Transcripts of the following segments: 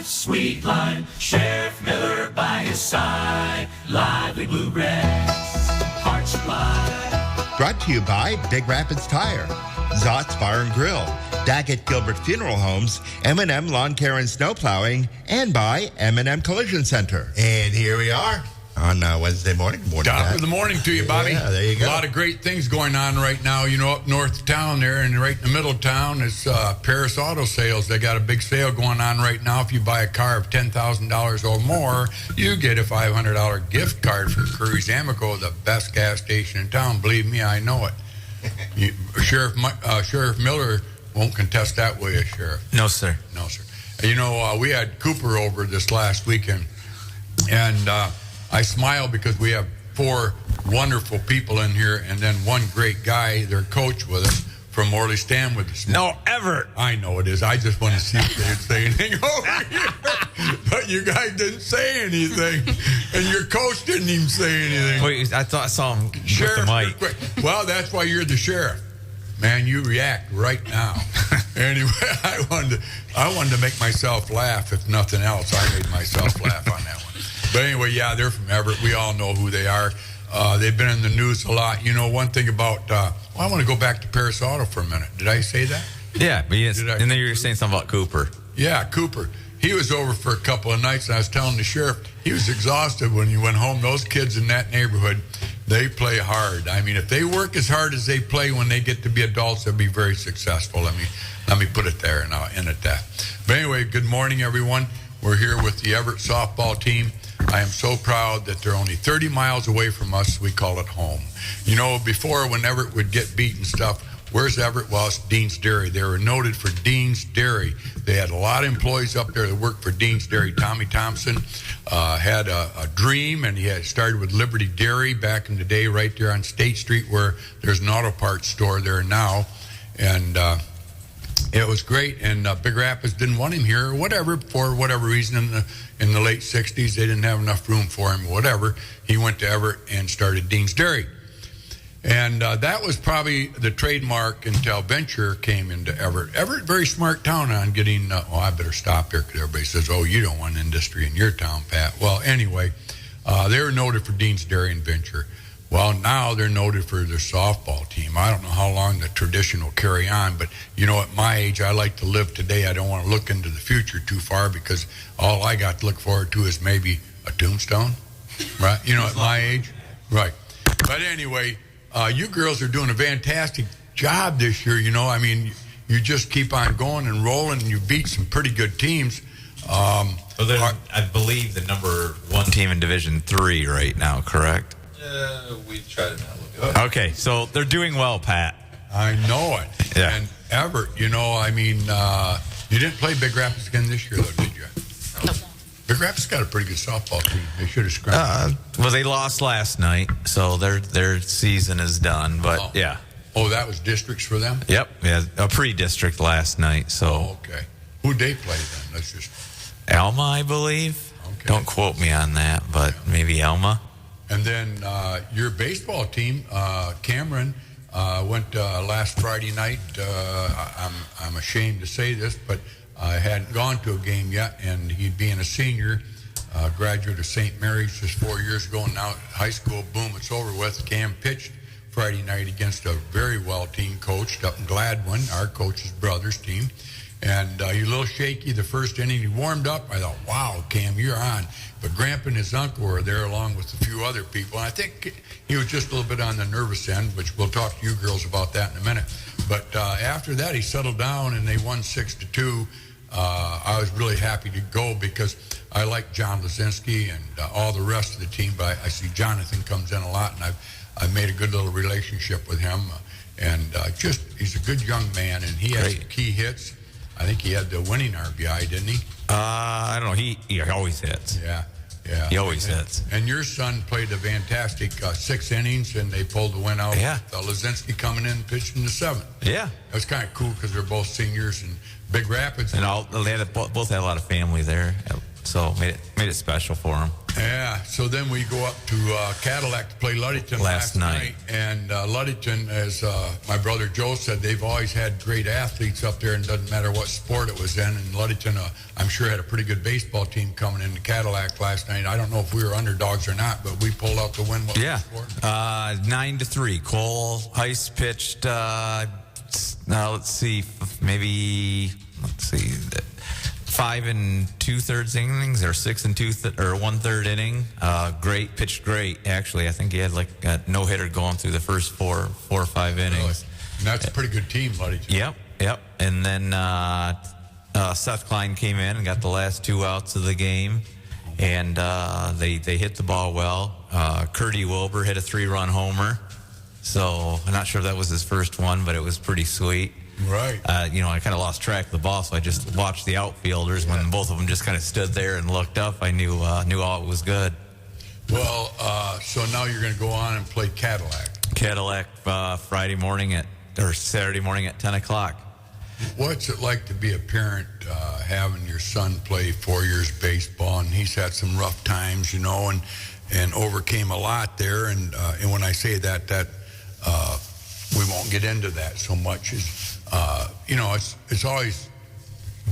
life, sweet life. Sheriff Miller by his side. Lively Blue Reds, Heart Supply. Brought to you by Big Rapids Tire, Zott's Bar and Grill, Daggett Gilbert Funeral Homes, M&M Lawn Care and Snow Plowing, and by M&M Collision Center. And here we are on Wednesday morning. Top of the morning to you, Bobby. Yeah, there you go. A lot of great things going on right now. You know, up north of town there and right in the middle of town is Paris Auto Sales. They got a big sale going on right now. If you buy a car of $10,000 or more, you get a $500 gift card from Curries Amico, the best gas station in town. Believe me, I know it. Sheriff Miller won't contest that, will you, Sheriff? No, sir. No, sir. You know, we had Cooper over this last weekend, and I smile because we have 4 wonderful people in here and then one great guy, their coach with us from Morley Stam with us. No, Evart. I know it is. I just want to see if they'd say anything over here. But you guys didn't say anything. And your coach didn't even say anything. Wait, I thought I saw him Sheriff, with the mic. Well, that's why you're the sheriff. Man, you react right now. Anyway, I wanted to make myself laugh, if nothing else. I made myself laugh on that one. But anyway, yeah, they're from Evart. We all know who they are. They've been in the news a lot. You know, one thing about, I want to go back to Paris Auto for a minute. Did I say that? Yeah, but yes, and then you were saying something about Cooper. Yeah, Cooper. He was over for a couple of nights, and I was telling the sheriff, he was exhausted when he went home. Those kids in that neighborhood, they play hard. I mean, if they work as hard as they play when they get to be adults, they'll be very successful. Let me put it there, and I'll end at that. But anyway, good morning, everyone. We're here with the Evart softball team. I am so proud that they're only 30 miles away from us. We call it home. You know, before when Evart would get beat and stuff, where's Evart? Well, it's Dean's Dairy. They were noted for Dean's Dairy. They had a lot of employees up there that worked for Dean's Dairy. Tommy Thompson had a dream, and he had started with Liberty Dairy back in the day right there on State Street where there's an auto parts store there now. And it was great, and Big Rapids didn't want him here or whatever, for whatever reason. In the late 60s, they didn't have enough room for him, whatever. He went to Evart and started Dean's Dairy. And that was probably the trademark until Venture came into Evart. Evart, very smart town on getting, I better stop here because everybody says, oh, you don't want industry in your town, Pat. Well, anyway, they were noted for Dean's Dairy and Venture. Well, now they're noted for their softball team. I don't know how long the tradition will carry on, but, you know, at my age, I like to live today. I don't want to look into the future too far because all I got to look forward to is maybe a tombstone, right? You know, at my age. Right. But anyway, you girls are doing a fantastic job this year, you know. I mean, you just keep on going and rolling, and you beat some pretty good teams. Well, I believe the number 1 team in Division 3 right now, correct? We try to not look it up. Okay, so they're doing well, Pat. I know it. Yeah. And Evart, you know, I mean, you didn't play Big Rapids again this year, though, did you? No. Big Rapids got a pretty good softball team. They should have scrambled. Well, they lost last night, so their season is done. But yeah. Oh, that was districts for them? Yep. Yeah, a pre-district last night. So. Oh, okay. Who'd they play then? Let's just. Alma, I believe. Okay. Don't quote me on that, but maybe Alma. And then your baseball team, Cameron, went last Friday night. I'm ashamed to say this, but I hadn't gone to a game yet, and he'd being a senior, graduate of St. Mary's just 4 years ago, and now high school, boom, it's over with. Cam pitched Friday night against a very well team coached up in Gladwin, our coach's brother's team. And you're a little shaky the first inning. He warmed up. I thought, wow, Cam, you're on. But Grandpa and his uncle were there along with a few other people. And I think he was just a little bit on the nervous end, which we'll talk to you girls about that in a minute. But after that, he settled down, and they won 6-2. I was really happy to go because I like John Lazinski and all the rest of the team. But I see Jonathan comes in a lot, and I've made a good little relationship with him. And he's a good young man, and he has key hits. I think he had the winning RBI, didn't he? I don't know. He always hits. Yeah. He always hits. And your son played a fantastic 6 innings, and they pulled the win out. Yeah. With Lazinski coming in and pitching the 7th. Yeah. That was kind of cool because they're both seniors and Big Rapids. And both had a lot of family there, so made it special for them. Yeah, so then we go up to Cadillac to play Ludington Last night. And Ludington, as my brother Joe said, they've always had great athletes up there, and doesn't matter what sport it was in. And Ludington, I'm sure, had a pretty good baseball team coming into Cadillac last night. I don't know if we were underdogs or not, but we pulled out the win. What was the score? 9-3. Cole Heiss pitched, now let's see, 5 2/3 innings, or 6 1/3 inning. Pitched great. Actually, I think he had like a no hitter going through the first four or five innings. Really? And that's a pretty good team, Ludington. Yep. And then Seth Klein came in and got the last 2 outs of the game, and they hit the ball well. Curdy Wilbur hit a 3-run homer. So I'm not sure if that was his first one, but it was pretty sweet. Right. I kind of lost track of the ball, so I just watched the outfielders. When both of them just kind of stood there and looked up, I knew all was good. Well, so now you're going to go on and play Cadillac. Cadillac Saturday morning at 10 o'clock. What's it like to be a parent having your son play 4 years baseball, and he's had some rough times, and overcame a lot there. And when I say that we won't get into that so much. It's always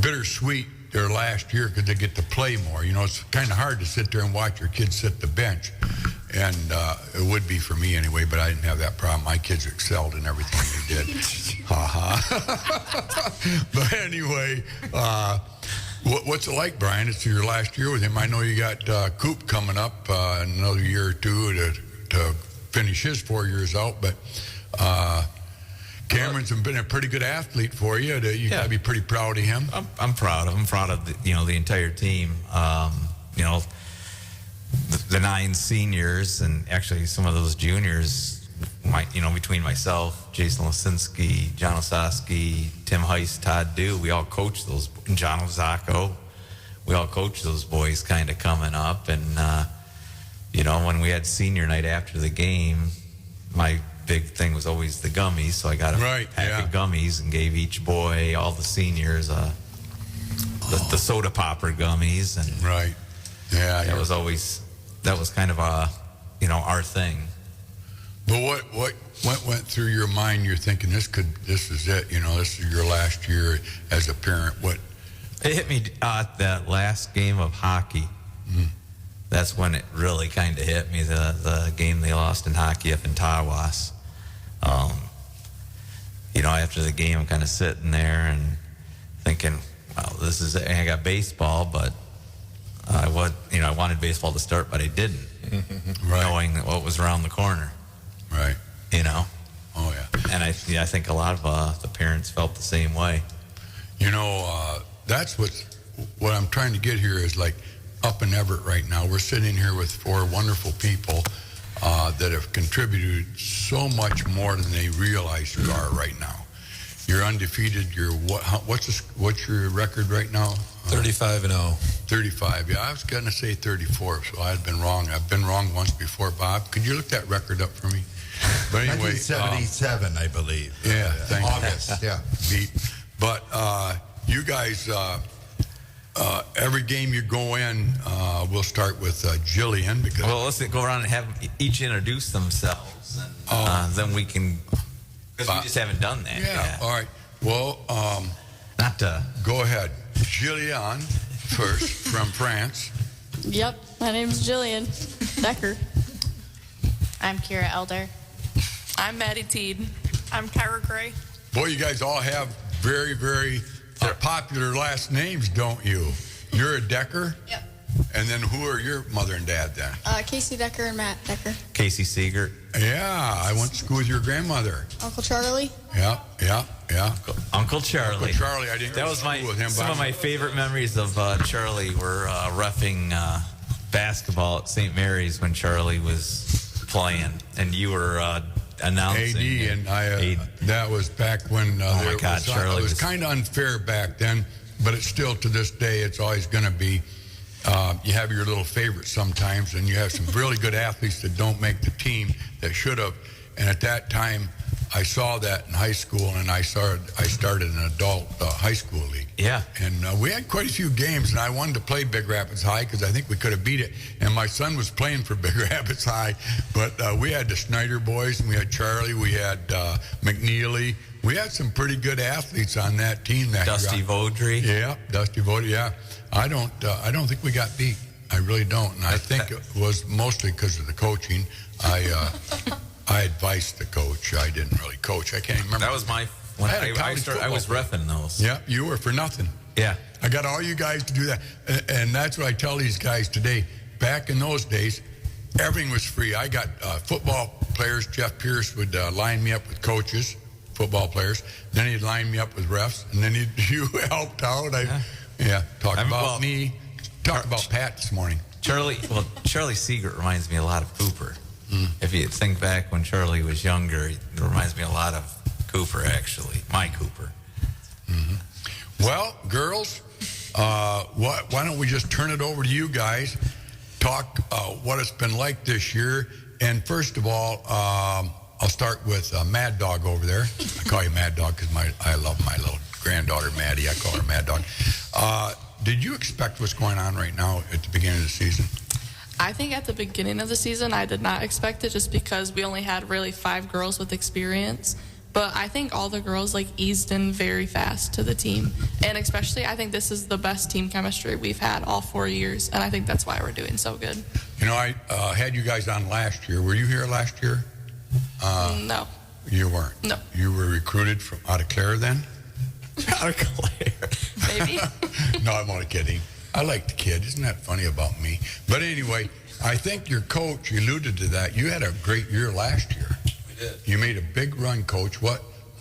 bittersweet their last year because they get to play more. It's kind of hard to sit there and watch your kids sit the bench. And it would be for me anyway, but I didn't have that problem. My kids excelled in everything they did. But anyway, what's it like, Brian? It's your last year with him. I know you got Coop coming up another year or two to finish his 4 years out, but Cameron's been a pretty good athlete for you. You got to be pretty proud of him. I'm proud of him. I'm proud of the entire team. The 9 seniors, and actually some of those juniors, between myself, Jason Lisinski, John Osowski, Tim Heiss, Todd Dew, we all coach those, and John Ozako, we all coach those boys kind of coming up. And, when we had senior night after the game, my big thing was always the gummies, so I got a pack of gummies and gave each boy, all the seniors, the soda popper gummies. And that was kind of our thing. But what went through your mind? You're thinking this is it. This is your last year as a parent. What? It hit me at that last game of hockey. Mm. That's when it really kind of hit me. The game they lost in hockey up in Tawas. After the game, I'm kind of sitting there and thinking, well, this is it. I got baseball, but I wanted baseball to start, but I didn't, knowing what was around the corner. Right. Oh, yeah. And I think a lot of the parents felt the same way. That's what I'm trying to get here is like up in Evart right now. We're sitting here with 4 wonderful people that have contributed so much more than they realize you are right now. You're undefeated. What's your record right now? 35-0. 35. Yeah, I was going to say 34, so I had been wrong. I've been wrong once before. Bob, could you look that record up for me? But anyway, 1977, I believe. Yeah, thank August. you. Yeah. Beat. But you guys, every game you go in, we'll start with Jillian because. Well, let's go around and have each introduce themselves, and then we can. Because we just haven't done that. Yeah. All right. Well, not to go ahead, Jillian first from France. Yep, my name's Jillian Decker. I'm Kiera Elder. I'm Mattie Tiedt. I'm Kyrah Gray. Boy, you guys all have very, very popular last names, don't you? You're a Decker? Yep. And then who are your mother and dad then? Casey Decker and Matt Decker. Casey Seegert. Yeah, I went to school with your grandmother. Uncle Charlie. Yeah. Uncle Charlie. Uncle Charlie, I didn't. That was some of my favorite memories of Charlie were reffing basketball at St. Mary's when Charlie was playing, and you were announcing. AD, and I. That was back when. Oh my God, Charlie it was kind of unfair back then, but it's still to this day. It's always going to be. You have your little favorites sometimes, and you have some really good athletes that don't make the team that should have. And at that time, I saw that in high school, and I started an adult high school league. Yeah. And we had quite a few games, and I wanted to play Big Rapids High because I think we could have beat it. And my son was playing for Big Rapids High, but we had the Snyder boys, and we had Charlie, we had McNeely. We had some pretty good athletes on that team that Dusty year. Vaudry. Yeah, Dusty Vaudry. Yeah, I don't think we got beat. I really don't, and I think it was mostly because of the coaching. I advised the coach. I didn't really coach. I can't even remember. That was my when I was reffing those. Yeah, you were for nothing. Yeah. I got all you guys to do that. And that's what I tell these guys today. Back in those days, everything was free. I got football players. Jeff Pierce would line me up with coaches, football players. Then he'd line me up with refs. And then you helped out. Talk about me. Talk about Pat this morning. Charlie Seegert reminds me a lot of Cooper. If you think back when Charlie was younger, it reminds me a lot of Cooper, actually. My Cooper. Mm-hmm. Well, girls, why don't we just turn it over to you guys? Talk what it's been like this year. And first of all, I'll start with Mad Dog over there. I call you Mad Dog because I love my little granddaughter, Mattie. I call her Mad Dog. Did you expect what's going on right now at the beginning of the season? I think at the beginning of the season, I did not expect it just because we only had really 5 girls with experience. But I think all the girls eased in very fast to the team. And especially, I think this is the best team chemistry we've had all 4 years. And I think that's why we're doing so good. You know, I had you guys on last year. Were you here last year? No. You weren't? No. You were recruited from out of Kyrah then? Out of Claire. Maybe. No, I'm only kidding. I like the kid. Isn't that funny about me? But anyway, I think your coach alluded to that. You had a great year last year. We did. You made a big run, Coach.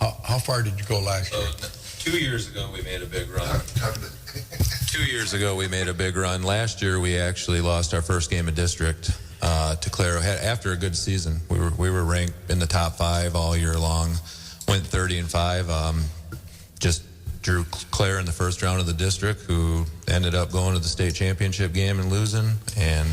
How far did you go last year? 2 years ago, we made a big run. 2 years ago, we made a big run. Last year, we actually lost our first game of district to Kyrah. After a good season, we were ranked in the top 5 all year long. Went 30-5. Just drew Kyrah in the first round of the district, who ended up going to the state championship game and losing. And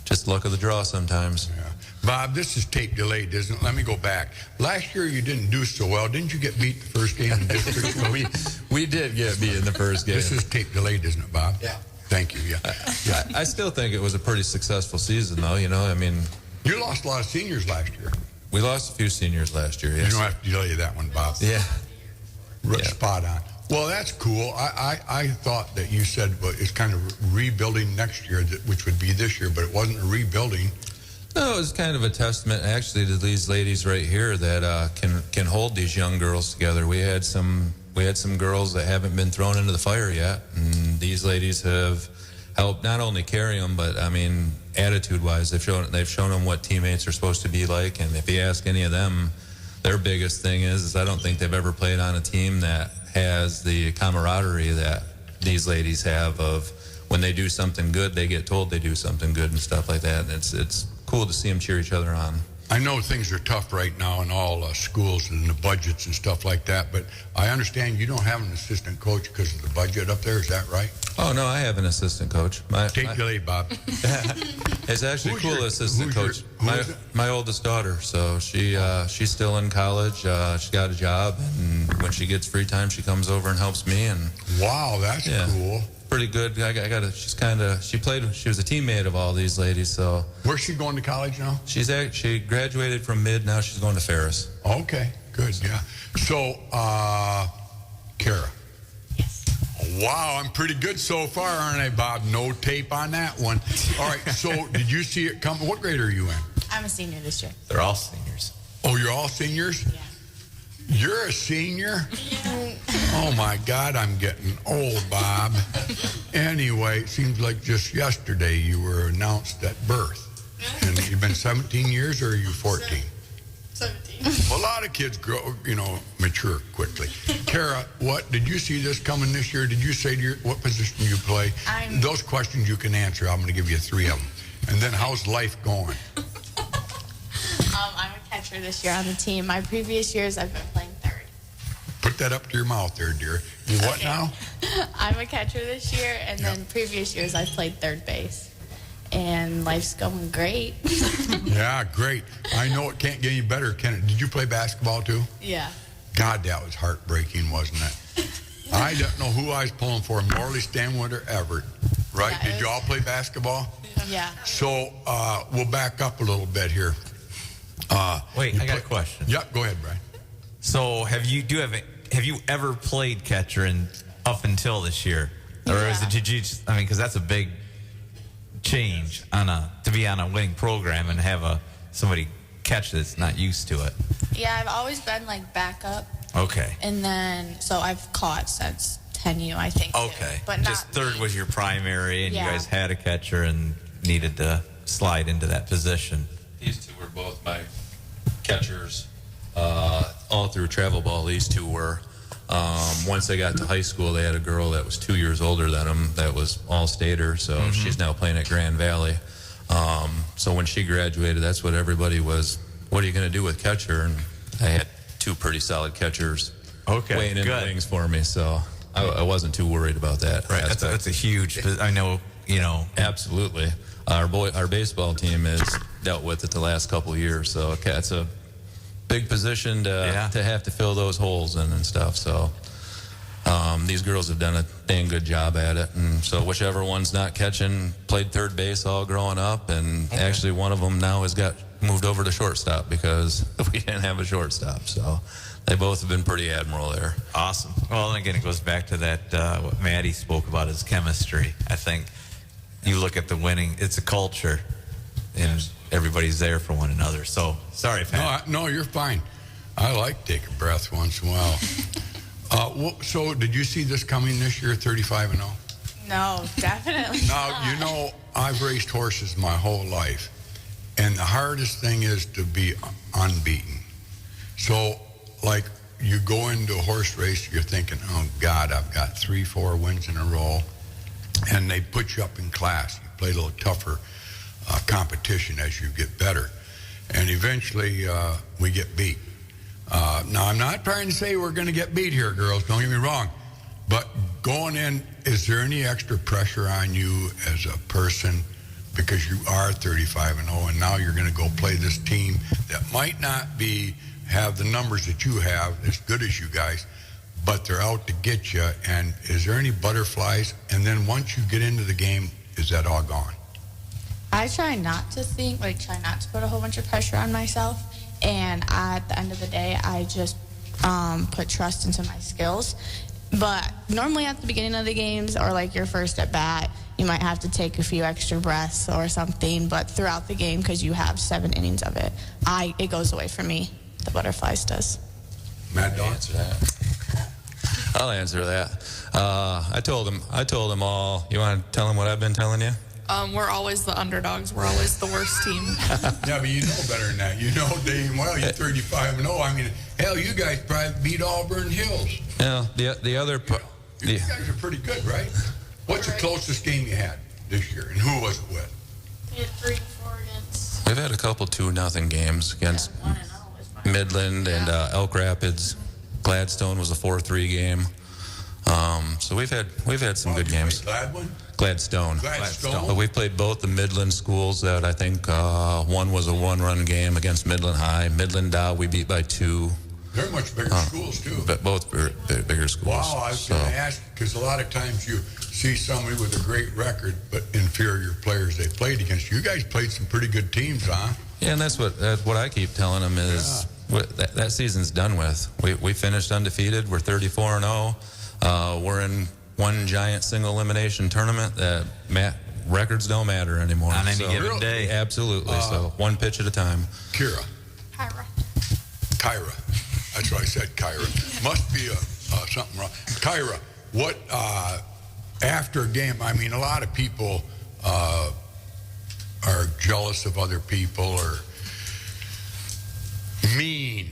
just luck of the draw sometimes. Yeah. Bob, this is tape delayed, isn't it? Let me go back. Last year you didn't do so well. Didn't you get beat the first game in district? we did get beat in the first game. This is tape delayed, isn't it, Bob? Yeah. Thank you, yeah. I still think it was a pretty successful season, though. You You lost a lot of seniors last year. we lost a few seniors last year, yes. You don't have to tell you that one, Bob. Yeah. Spot on. Well, that's cool. I thought that you said it's kind of rebuilding next year, which would be this year, but it wasn't a rebuilding. No, it was kind of a testament, actually, to these ladies right here that can hold these young girls together. We had some girls that haven't been thrown into the fire yet, and these ladies have helped not only carry them, but attitude-wise, they've shown them what teammates are supposed to be like. And if you ask any of them, their biggest thing is I don't think they've ever played on a team that has the camaraderie that these ladies have. Of when they do something good, they get told they do something good and stuff like that. And it's cool to see them cheer each other on. I know things are tough right now in all schools and the budgets and stuff like that, but I understand you don't have an assistant coach because of the budget up there. Is that right? Oh, no, I have an assistant coach. Take delayed, Bob. It's actually Who's cool your- assistant who's coach. your- who is it? My oldest daughter. So she's still in college. She's got a job, and when she gets free time, she comes over and helps me. And Wow, that's cool. pretty good. She was a teammate of all these ladies. So Where's she going to college now? she graduated from Mid. Now she's going to Ferris. Okay, good, yeah. So, Kyrah. Yes. Wow, I'm pretty good so far, aren't I, Bob? No tape on that one. All right, so did you see it come? What grade are you in? I'm a senior this year. They're all seniors. Oh, you're all seniors? Yeah. You're a senior? Oh, my God, I'm getting old, Bob. Anyway, it seems like just yesterday you were announced at birth. And you've been 17 years, or are you 14? 17. Well, a lot of kids grow, mature quickly. Kyrah, did you see this coming this year? Did you say what position you play? Those questions you can answer. I'm going to give you 3 of them. And then how's life going? I'm a catcher this year on the team. My previous years, I've been playing third. Put that up to your mouth there, dear. You what now? I'm a catcher this year, and then previous years, I've played third base. and life's going great. Yeah, great. I know it can't get any better, can it? Did you play basketball too? Yeah. God, that was heartbreaking, wasn't it? I don't know who I was pulling for, Morley, Stanwood, or Evart, right? Yeah, Did you all play basketball? Yeah. So we'll back up a little bit here. Wait, I got a question. Yep, go ahead, Brian. So have you ever played catcher up until this year, or is it did you? I mean, because that's a big change to be on a winning program and have somebody catch that's not used to it. Yeah, I've always been like backup, Okay. and then so I've caught since 10U, I think. too. Okay. But just not third was your primary, and Yeah. you guys had a catcher and needed to slide into that position. These two were both my catchers all through travel ball. These two were. Once they got to high school, they had a girl that was 2 years older than them that was all-stater, so she's now playing at Grand Valley. So when she graduated, that's what everybody was, what are you going to do with catcher? And I had two pretty solid catchers weighing in the wings for me, so I wasn't too worried about that. Right, that's a huge, I know, Absolutely. Our baseball team has dealt with it the last couple of years, so it's a big position to have to fill those holes in and stuff. So these girls have done a dang good job at it, and so whichever one's not catching played third base all growing up, and actually one of them now has got moved over to shortstop because we didn't have a shortstop. So they both have been pretty admirable there. Awesome. Well, and again, it goes back to that what Mattie spoke about is chemistry. I think you look at the winning; it's a culture, and everybody's there for one another. So sorry, Pat. No, you're fine. I like to take a breath once in a while. So did you see this coming this year, 35-0? No, definitely Now, not. I've raced horses my whole life, and the hardest thing is to be unbeaten. So, like, you go into a horse race, you're thinking, oh, God, I've got 3-4 wins in a row, and they put you up in class. You play a little tougher competition as you get better, and eventually we get beat. Now, I'm not trying to say we're going to get beat here, girls. Don't get me wrong. But going in, is there any extra pressure on you as a person because you are 35-0, and now you're going to go play this team that might not have the numbers that you have, as good as you guys, but they're out to get you? And is there any butterflies? And then once you get into the game, is that all gone? I try not to try not to put a whole bunch of pressure on myself. And at the end of the day, I just put trust into my skills. But normally at the beginning of the games or like your first at bat, you might have to take a few extra breaths or something. But throughout the game, because you have 7 innings of it, it goes away from me. The butterflies does. Mad Dog? I'll answer that. I told them all. You want to tell them what I've been telling you? We're always the underdogs. We're always the worst team. Yeah, but you know better than that. You know damn well you're 35-0. I mean, hell, you guys probably beat Auburn Hills. Yeah, the other part. You guys are pretty good, right? What's the closest game you had this year, and who was it with? We had 3-4 against. We've had a couple 2-0 games against Midland and Elk Rapids. Gladstone was a 4-3 game. So we've had some good games. Gladstone. But we've played both the Midland schools that I think one was a 1-run game against Midland High. Midland we beat by 2. They're much bigger schools, too. But both bigger schools. Wow, I was going to ask, because a lot of times you see somebody with a great record, but inferior players they played against. You guys played some pretty good teams, huh? Yeah, and that's what I keep telling them is that season's done with. We finished undefeated. We're 34-0. We're in one giant single elimination tournament that records don't matter anymore. On any given day. Absolutely. So one pitch at a time. Kyrah. Kyrah. That's what I said, Kyrah. Must be something wrong. Kyrah, what, after a game, I mean, a lot of people are jealous of other people or mean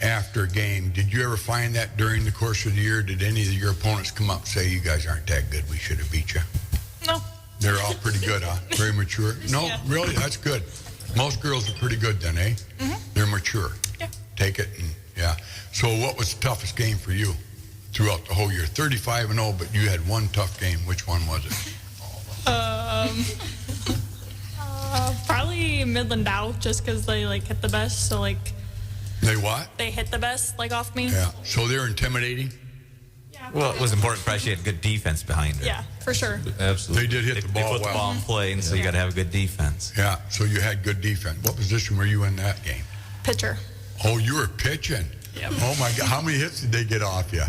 after a game. Did you ever find that during the course of the year? Did any of your opponents come up and say, you guys aren't that good, we should have beat you? No. They're all pretty good, huh? Very mature? No, really? That's good. Most girls are pretty good then, eh? Mm-hmm. They're mature. Yeah. Take it, and yeah. So what was the toughest game for you throughout the whole year? 35-0, but you had one tough game. Which one was it? Probably Midland Dow, just because they like hit the best. So like They what? they hit the best like off me. Yeah. So they're intimidating? Well, it was important for she had good defense behind her. Yeah, for sure. Absolutely. They did hit the They ball put the ball well. in play, and so you got to have a good defense. Yeah, so you had good defense. What position were you in that game? Pitcher. Oh, you were pitching. Yep. Oh, my God. How many hits did they get off you?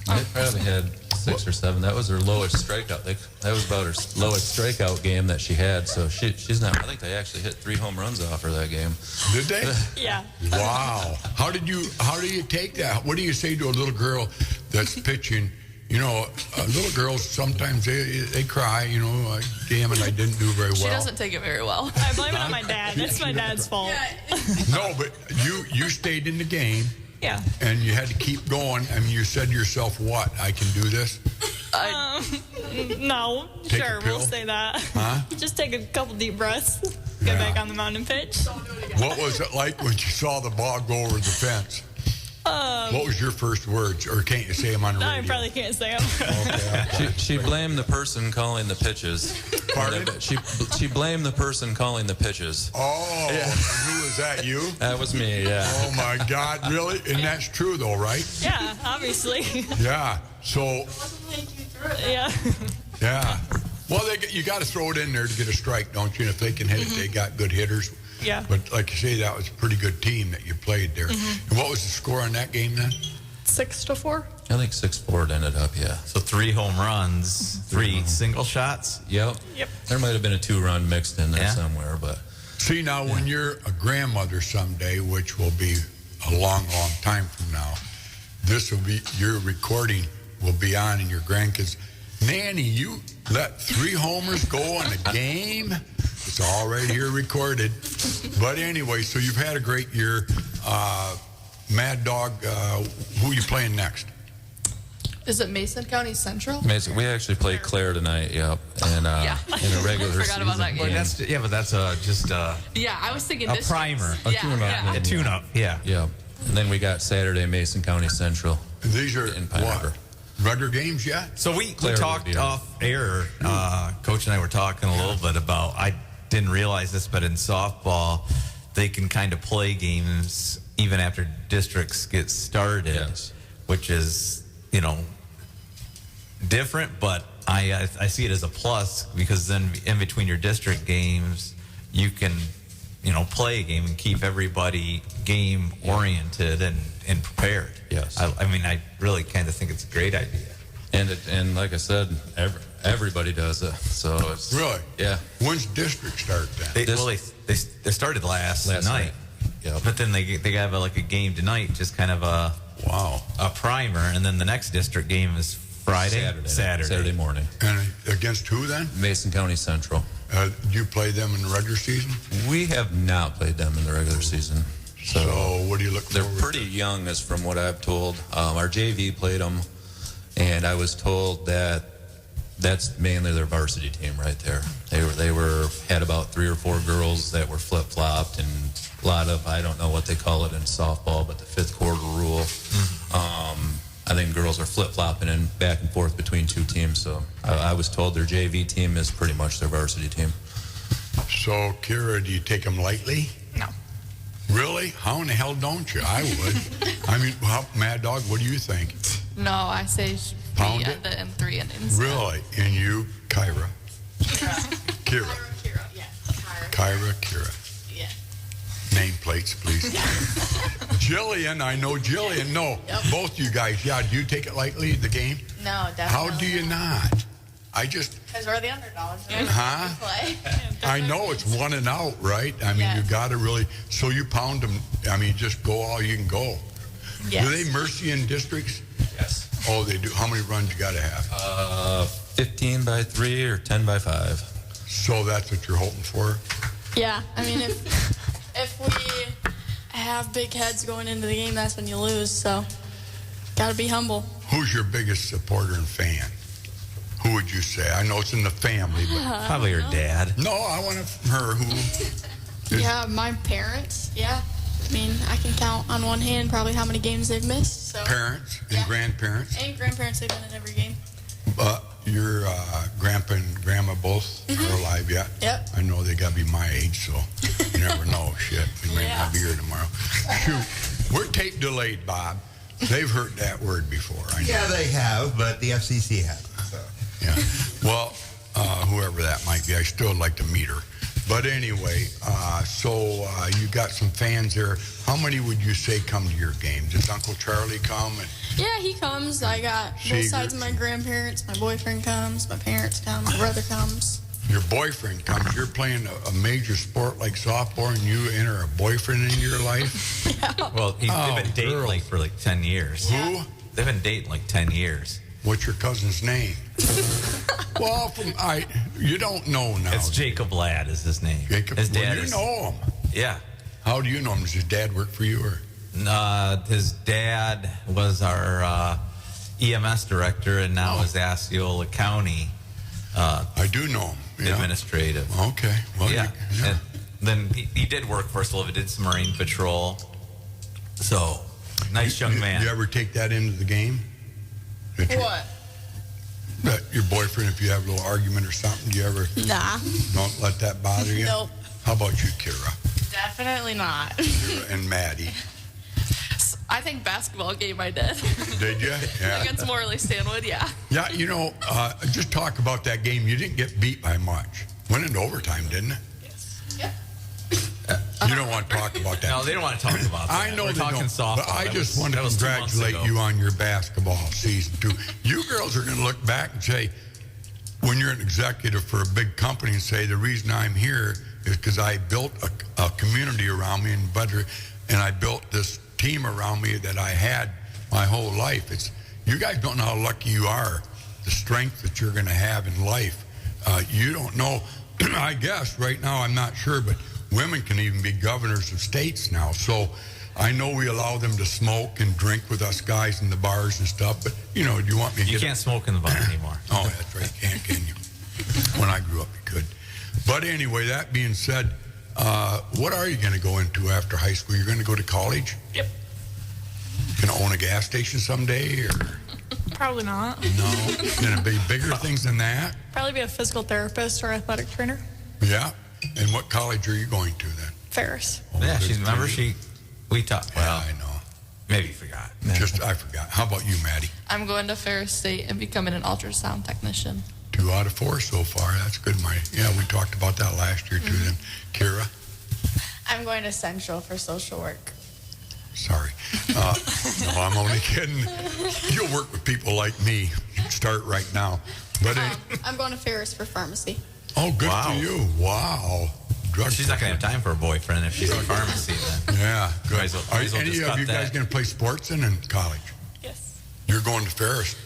They probably had 6 or 7. That was her lowest strikeout. That was about her lowest strikeout game that she had. So she's not. I think they actually hit 3 home runs off her that game. Did they? Yeah. Wow. How do you take that? What do you say to a little girl that's pitching? You know, little girls sometimes they cry. You know, like, damn it, I didn't do very well. She doesn't take it very well. I blame it on my dad. It's my dad's fault. No, but you stayed in the game. Yeah. And you had to keep going. I mean, you said to yourself, "What? I can do this." No. Take a Sure, pill? we'll say that. Huh? Just take a couple deep breaths. Get back on the mound and pitch. What was it like when you saw the ball go over the fence? What was your first words, or can't you say them on the No, radio? I probably can't say them. Okay. She blamed the person calling the pitches. Pardon? She blamed the person calling the pitches. Oh, and who was that? You? That was me. Yeah. Oh my God, really? And that's true, though, right? Yeah, obviously. Yeah. So, Yeah. yeah. Well, you got to throw it in there to get a strike, don't you? And if they can hit it, they got good hitters. Yeah. But like you say, that was a pretty good team that you played there. And what was the score on that game then? 6-4. I think 6-4 it ended up. Yeah. So 3 home runs, 3 single shots. Yep. Yep. There might have been a 2-run mixed in there Yeah. somewhere, but See, now when you're a grandmother someday, which will be a long, long time from now, this will be, your recording will be on and your grandkids. Nanny, you let 3 homers go in a game? It's all right here recorded. But anyway, so you've had a great year. Mad Dog, who are you playing next? Is it Mason County Central? amazing. We actually played Claire tonight. Yep. And Yeah. in a regular Forgot season about that game. game. But that's just Yeah, I was thinking a districts. primer. A Yeah, tune-up yeah. game. a tune-up. Yeah. Yep. And then we got Saturday Mason County Central. These are In Pine what? River. Regular games yet? So we Claire talked would be on. off air. Coach and I were talking a little bit about, I didn't realize this, but in softball, they can kind of play games even after districts get started, Yes. which is, different, but I see it as a plus because then in between your district games, you can, play a game and keep everybody game oriented and prepared. Yes. I mean, I really kind of think it's a great idea. And like I said, everybody does it. So it's Really? Yeah. When's district start then? They started last night. Yep. But then they have a game tonight, just kind of a primer, and then the next district game is Friday, Saturday morning. And against who then? Mason County Central. Do you play them in the regular season? We have not played them in the regular season. So what do you look They're forward pretty young, as from what I've told. Our JV played them, and I was told that that's mainly their varsity team right there. They had about 3 or 4 girls that were flip flopped, and a lot of, I don't know what they call it in softball, but the 5th quarter rule. I think girls are flip flopping and back and forth between 2 teams. So I was told their JV team is pretty much their varsity team. So, Kyrah, do you take them lightly? No. Really? How in the hell don't you? I would. I mean, Mad Dog, what do you think? No, I say Pound be it? at in 3 innings. Really? And you, Kyrah? Kyrah. Kyrah. Yeah. Nameplates, please. Jillian, I know Jillian. No, both you guys. Yeah, do you take it lightly, the game? No, definitely. How do you not? Because we're the underdogs. Right? Huh? Play. I know it's 1 and out, right? I mean, Yes. you got to really, so you pound them. I mean, just go all you can go. Yes. Do they mercy in districts? Yes. Oh, they do. How many runs you got to have? 15 by 3 or 10 by 5. So that's what you're hoping for? Yeah, I mean, if we have big heads going into the game, that's when you lose. So, got to be humble. Who's your biggest supporter and fan? Who would you say? I know it's in the family, but Probably your dad. no, I want it from her. Who? Yeah, my parents. Yeah, I mean, I can count on one hand probably how many games they've missed. So Parents and Yeah. grandparents. and grandparents, they've been in every game. your grandpa and grandma both are alive yet? Yep. I know they got to be my age, so you never know. Shit, we may not be here tomorrow. Shoot, we're tape delayed, Bob. They've heard that word before. I know. Yeah, they have, but the FCC hasn't. So. Yeah. Well, whoever that might be, I still would like to meet her. But anyway, so you got some fans there. How many would you say come to your games? Does Uncle Charlie come? And Yeah, he comes. I got both sides of my grandparents. My boyfriend comes. My parents come. My brother comes. your boyfriend comes? You're playing a major sport like softball, and you enter a boyfriend into your life? Well, they've been dating for like 10 years. Who? They've been dating like 10 years. What's your cousin's name? Well, you don't know now. It's Jacob Ladd is his name. Jacob, his dad you know him. Yeah. How do you know him? Does his dad work for you? Or? His dad was our EMS director and now is Osceola County. I do know him. Yeah. Administrative. Okay. Well, yeah. And then he did work for us a little bit, did some Marine Patrol. So, nice young man. You ever take that into the game? What? That your boyfriend, if you have a little argument or something, do you ever Nah. don't let that bother you? Nope. How about you, Kyrah? Definitely not. Kyrah and Mattie. I think basketball game I did. Did you? Yeah. Against Morley Stanwood, yeah. Yeah, just talk about that game. You didn't get beat by much. Went into overtime, didn't it? Yes. Yeah. You don't want to talk about that. No, they don't want to talk about that. I know We're they talking don't, softball. but I That just was- want to that was 2 months congratulate ago. you on your basketball season, too. You girls are going to look back and say, when you're an executive for a big company, and say, the reason I'm here is because I built a community around me and I built this team around me that I had my whole life. You guys don't know how lucky you are, the strength that you're going to have in life. You don't know. I guess right now, I'm not sure, but women can even be governors of states now. So I know we allow them to smoke and drink with us guys in the bars and stuff, but, do you want me to You get can't smoke in the bar anymore. Oh, that's right. You can't, can you? When I grew up, you could. But anyway, that being said, what are you going to go into after high school? You're going to go to college? Yep. Going to own a gas station someday? Or Probably not. no? Going to be bigger things than that? Probably be a physical therapist or athletic trainer. Yeah. And what college are you going to then? Ferris. Yeah, good remember for you. we talked. Yeah, Well, I know. maybe you forgot. I forgot. How about you, Mattie? I'm going to Ferris State and becoming an ultrasound technician. 2 out of 4 so far. That's good, Yeah, we talked about that last year, too, then. Kyrah? I'm going to Central for social work. Sorry. No, I'm only kidding. You'll work with people like me. Start right now. But I'm going to Ferris for pharmacy. oh, good Wow. for you. Wow. Drug She's not going to have time for a boyfriend if she's in pharmacy then. Yeah, good. Might as well- Are might as well any just of cut you guys that. going to play sports in college? Yes. You're going to Ferris?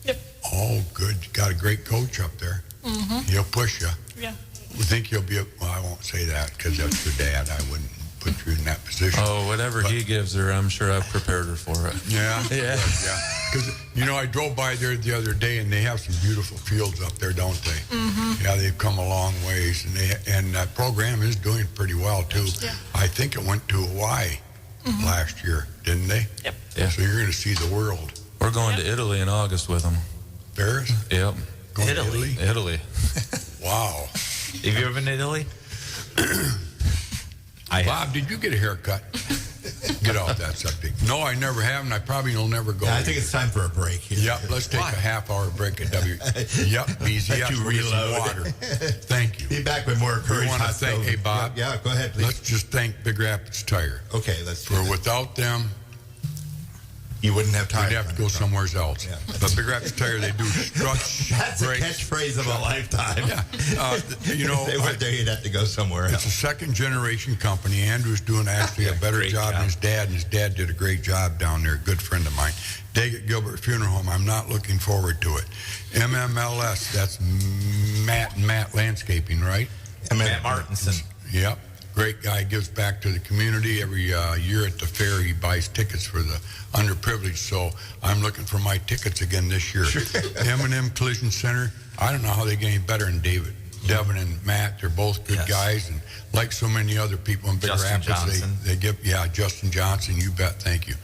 Yep. Oh, good. You got a great coach up there. Mm-hmm. He'll push you. Yeah. We think you'll be well, I won't say that because that's your dad. I wouldn't put you in that position. Oh, whatever he gives her, I'm sure I've prepared her for it. Yeah? Yeah. Yeah. Because, I drove by there the other day, and they have some beautiful fields up there, don't they? Mm-hmm. Yeah, they've come a long ways, and that program is doing pretty well, too. Yeah. I think it went to Hawaii last year, didn't they? Yep. Yeah. So you're going to see the world. We're going to Italy in August with them. Ferris? Yep. Going to Italy? Italy. Wow. Have you ever been to Italy? I have. Bob, did you get a haircut? Get off that subject. No, I never have, and I probably will never go. Yeah, I think it's time for a break here. Yep, let's take a half-hour break at W. Yep, BZ. Let Yes, you we'll get some reload. water. Thank you. Be back with more We Curries want to hot thank, stove. hey, Bob. Yeah, go ahead, please. Let's just thank Big Rapids Tire. Okay, let's do For that. without them, You wouldn't have time. we'd have to go somewhere else. Yeah. But Big Rapids Tire, they do struts, That's a brakes. catchprise of a lifetime. Yeah. If they weren't there, you'd have to go somewhere It's else. a second-generation company. Andrew's doing actually a better Great job than his dad, and his dad did a great job down there. Good friend of mine. Daggett Gilbert Funeral Home, I'm not looking forward to it. MMLS, that's Matt Landscaping, right? Matt Martinson. Yep. Great guy, gives back to the community. Every year at the fair, he buys tickets for the underprivileged, so I'm looking for my tickets again this year. M&M Collision Center, I don't know how they get any better than David. Devin and Matt, they're both good guys, and like so many other people in Big Justin Rapids, Johnson. they give, Justin Johnson, you bet, thank you.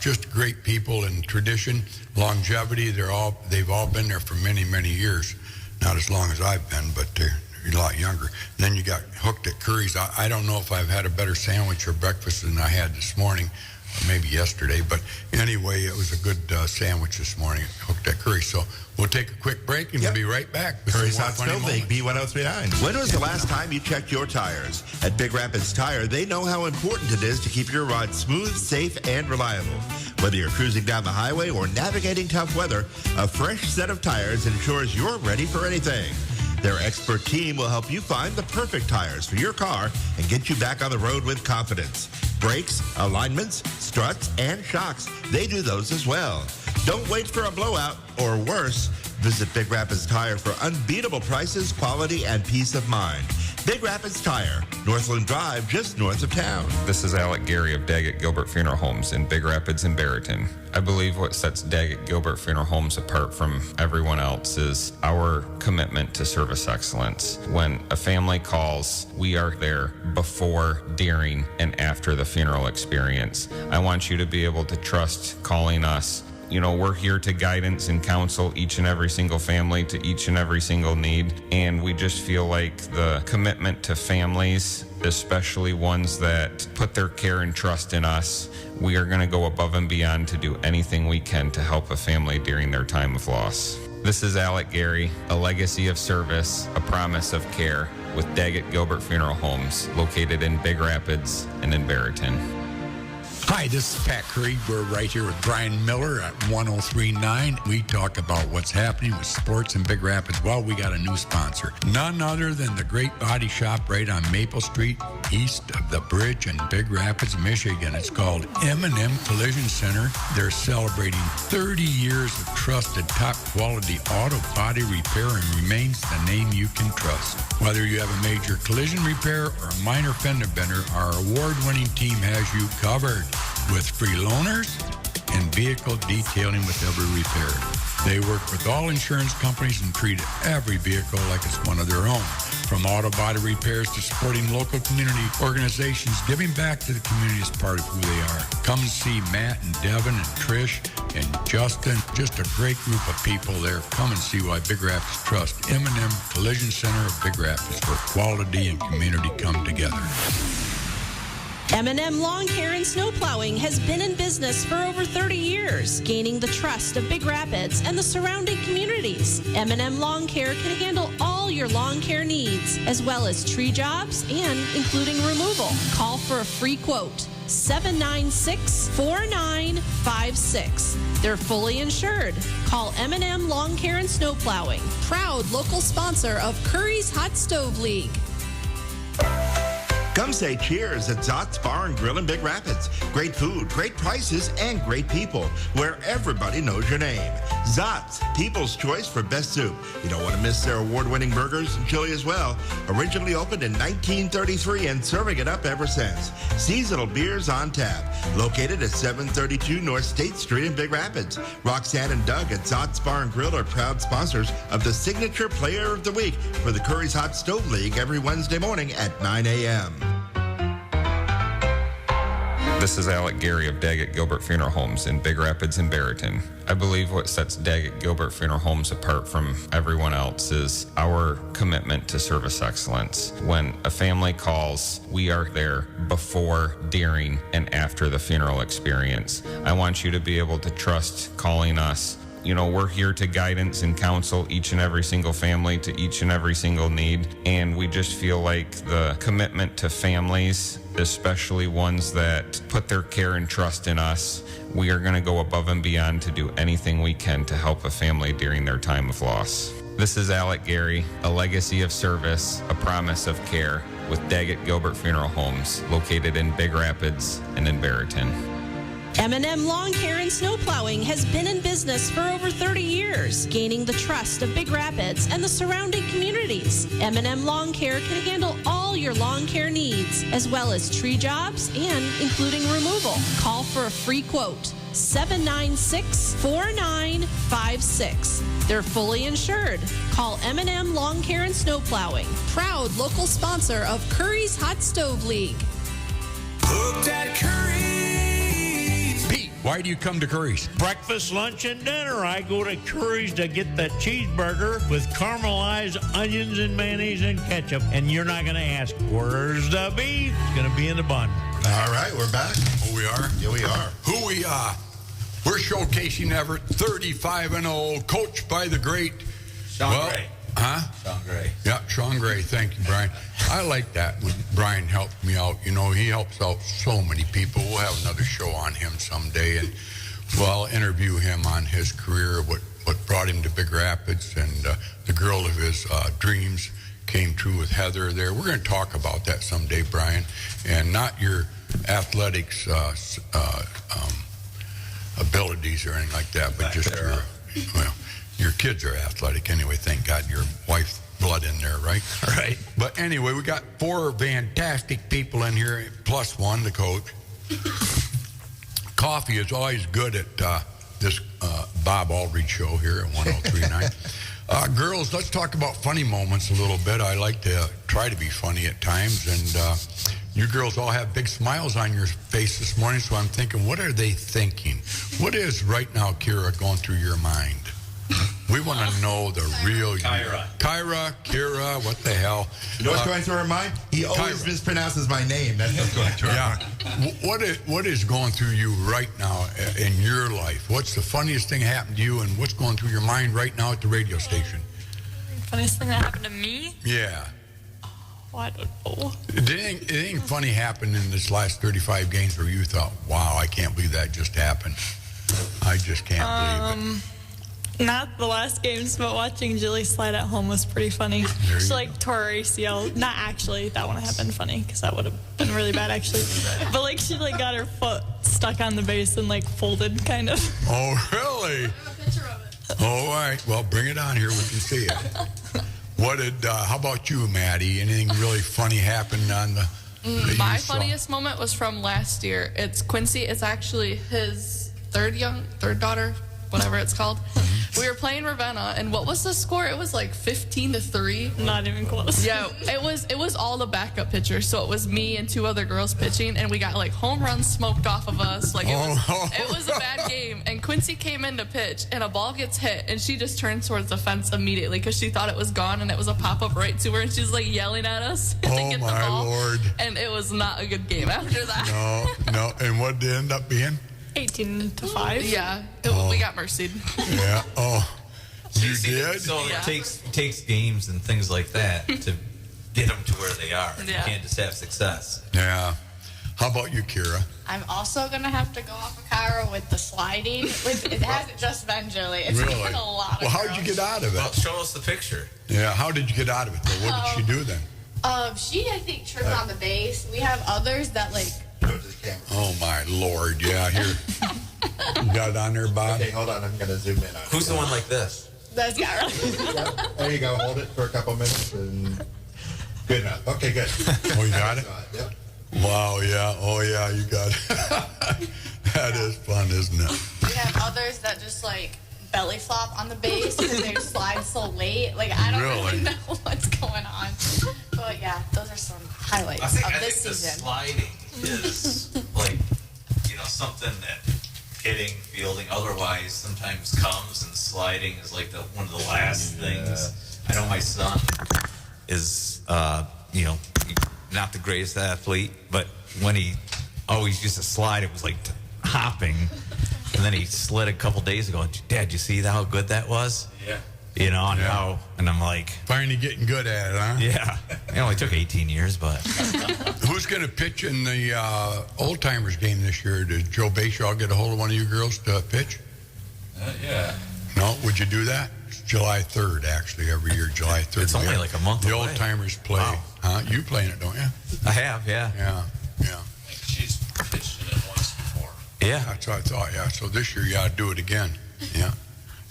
Just great people and tradition, longevity. They've all been there for many, many years. Not as long as I've been, but they're a lot younger. And then you got hooked at Curries. I don't know if I've had a better sandwich or breakfast than I had this morning, or maybe yesterday. But anyway, it was a good sandwich this morning, hooked at Curries. So we'll take a quick break and we'll be right back. with Curry's some more Hot funny Stove League, moments. B1039. When was the last time you checked your tires? At Big Rapids Tire, they know how important it is to keep your ride smooth, safe, and reliable. Whether you're cruising down the highway or navigating tough weather, a fresh set of tires ensures you're ready for anything. Their expert team will help you find the perfect tires for your car and get you back on the road with confidence. Brakes, alignments, struts, and shocks, they do those as well. Don't wait for a blowout or worse. Visit Big Rapids Tire for unbeatable prices, quality, and peace of mind. Big Rapids Tire, Northland Drive, just north of town. This is Alec Gary of Daggett Gilbert Funeral Homes in Big Rapids and Barrington. I believe what sets Daggett Gilbert Funeral Homes apart from everyone else is our commitment to service excellence. When a family calls, we are there before, during, and after the funeral experience. I want you to be able to trust calling us. You know, we're here to guidance and counsel each and every single family to each and every single need. And we just feel like the commitment to families, especially ones that put their care and trust in us, we are going to go above and beyond to do anything we can to help a family during their time of loss. This is Alec Gary, a legacy of service, a promise of care with Daggett Gilbert Funeral Homes, located in Big Rapids and in Barrington. Hi, this is Pat Curry. We're right here with Brian Miller at 1039. We talk about what's happening with sports in Big Rapids. Well, we got a new sponsor. None other than the Great Body Shop right on Maple Street, east of the bridge in Big Rapids, Michigan. It's called M&M Collision Center. They're celebrating 30 years of trusted, top-quality auto body repair and remains the name you can trust. Whether you have a major collision repair or a minor fender bender, our award-winning team has you covered with free loaners and vehicle detailing with every repair. They work with all insurance companies and treat every vehicle like it's one of their own. From auto body repairs to supporting local community organizations, giving back to the community is part of who they are. Come and see Matt and Devin and Trish and Justin. Just a great group of people there. Come and see why Big Rapids trust M&M Collision Center of Big Rapids, where quality and community come together. M&M Lawn Care and Snow Plowing has been in business for over 30 years, gaining the trust of Big Rapids and the surrounding communities. M&M Lawn Care can handle all your lawn care needs, as well as tree jobs and including removal. Call for a free quote. 796-4956. They're fully insured. Call M&M Lawn Care and Snow Plowing. Proud local sponsor of Curries Hot Stove League. Come say cheers at Zott's Bar and Grill in Big Rapids. Great food, great prices, and great people, where everybody knows your name. Zott's, people's choice for best soup. You don't want to miss their award-winning burgers and chili as well. Originally opened in 1933 and serving it up ever since. Seasonal beers on tap. Located at 732 North State Street in Big Rapids. Roxanne and Doug at Zott's Bar and Grill are proud sponsors of the Signature Player of the Week for the Curries Hot Stove League every Wednesday morning at 9 a.m. This is Alec Gary of Daggett Gilbert Funeral Homes in Big Rapids and Barrington. I believe what sets Daggett Gilbert Funeral Homes apart from everyone else is our commitment to service excellence. When a family calls, we are there before, during, and after the funeral experience. I want you to be able to trust calling us. You know, we're here to guidance and counsel each and every single family to each and every single need. And we just feel like the commitment to families, especially ones that put their care and trust in us, we are going to go above and beyond to do anything we can to help a family during their time of loss. This is Alec Gary, a legacy of service, a promise of care with Daggett Gilbert Funeral Homes, located in Big Rapids and in Barrington. M&M Lawn Care and Snow Plowing has been in business for over 30 years, gaining the trust of Big Rapids and the surrounding communities. M&M Lawn Care can handle all your lawn care needs, as well as tree jobs and including removal. Call for a free quote. 796-4956. They're fully insured. Call M&M Lawn Care and Snow Plowing, proud local sponsor of Curries Hot Stove League. Hooked at Curries. Pete, why do you come to Curries? Breakfast, lunch, and dinner. I go to Curries to get that cheeseburger with caramelized onions and mayonnaise and ketchup. And you're not going to ask, where's the beef? It's going to be in the bun. All right, we're back. Oh, we are? Yeah, we are. Who we are? We're showcasing Evart, 35-0, coached by the great Shawn Gray. Huh? Shawn Gray. Yeah, Shawn Gray. Thank you, Brian. I like that when Brian helped me out. You know, he helps out so many people. We'll have another show on him someday, and I'll interview him on his career, what brought him to Big Rapids, and the girl of his dreams came true with Heather there. We're going to talk about that someday, Brian, and not your athletics abilities or anything like that, but just your kids are athletic anyway. Thank God, your wife's blood in there, right? Right. But anyway, we got 4 fantastic people in here, plus one, the coach. Coffee is always good at this Bob Aldridge show here at 103.9. Girls, let's talk about funny moments a little bit. I like to try to be funny at times, and you girls all have big smiles on your face this morning, so I'm thinking, what are they thinking? What is right now, Kyrah, going through your mind? We want to know the real you. Kyrah, what the hell? You know what's going through her mind? He always mispronounces my name. That's what's going through her mind. What is going through you right now in your life? What's the funniest thing happened to you, and what's going through your mind right now at the radio station? Funniest thing that happened to me? Yeah. Oh, I don't know. Did anything funny happen in this last 35 games where you thought, wow, I can't believe that just happened? I just can't believe it. Not the last games, but watching Jilly slide at home was pretty funny. She tore her ACL. Not actually, that wouldn't have been funny because that would have been really bad actually. But she got her foot stuck on the base and folded kind of. Oh really? I have a picture of it. All right. Well, bring it on here. We can see it. How about you, Mattie? Anything really funny happened on the? My funniest moment was from last year. It's Quincy. It's actually his third daughter, whatever it's called. We were playing Ravenna, and what was the score? It was 15-3. Not even close. Yeah, it was all the backup pitchers. So it was me and 2 other girls pitching, and we got home runs smoked off of us. It was a bad game. And Quincy came in to pitch, and a ball gets hit, and she just turns towards the fence immediately because she thought it was gone, and it was a pop up right to her, and she's yelling at us to get the ball. Lord! And it was not a good game after that. No. And what did it end up being? 18-5. Yeah, we got mercied. Yeah. Oh, you did? So it takes games and things like that to get them to where they are. Yeah. You can't just have success. Yeah. How about you, Kyrah? I'm also going to have to go off of Kyrah with the sliding. It hasn't just been Jilly. It's Really? been a lot of Well, how girls. did you get out of it? Well, show us the picture. Yeah. How did you get out of it, though? What did she do then? She, I think, tripped on the base. We have others that, Oh, my Lord. Yeah, here. You got it on there, Bob? Okay, hold on. I'm going to zoom in on it. Who's the one like this? that's Kyrah. Yep. There you go. Hold it for a couple minutes. And good enough. Okay, good. Oh, you got it? Yep. Wow, yeah. Oh, yeah, you got it. That is fun, isn't it? We have others that just, belly flop on the base because they slide so late. I don't really know what's going on. But, yeah, those are some highlights of this the season. sliding is something that hitting, fielding, otherwise sometimes comes, and sliding is one of the last things. I know my son is, not the greatest athlete, but when he always used to slide, it was hopping. And then he slid a couple days ago. Dad, you see how good that was? Yeah. And I'm like... Finally getting good at it, huh? Yeah. It only took 18 years, but... Who's going to pitch in the old-timers game this year? Did Joe Bashaw get a hold of one of you girls to pitch? Yeah. No? Would you do that? It's July 3rd, actually, every year, July 3rd. It's only a month The away. old-timers play. Wow. Huh? You playing it, don't you? I have, yeah. Yeah. I think she's pitched in it once before. Yeah. That's what I thought, yeah. So this year, you ought to do it again. Yeah.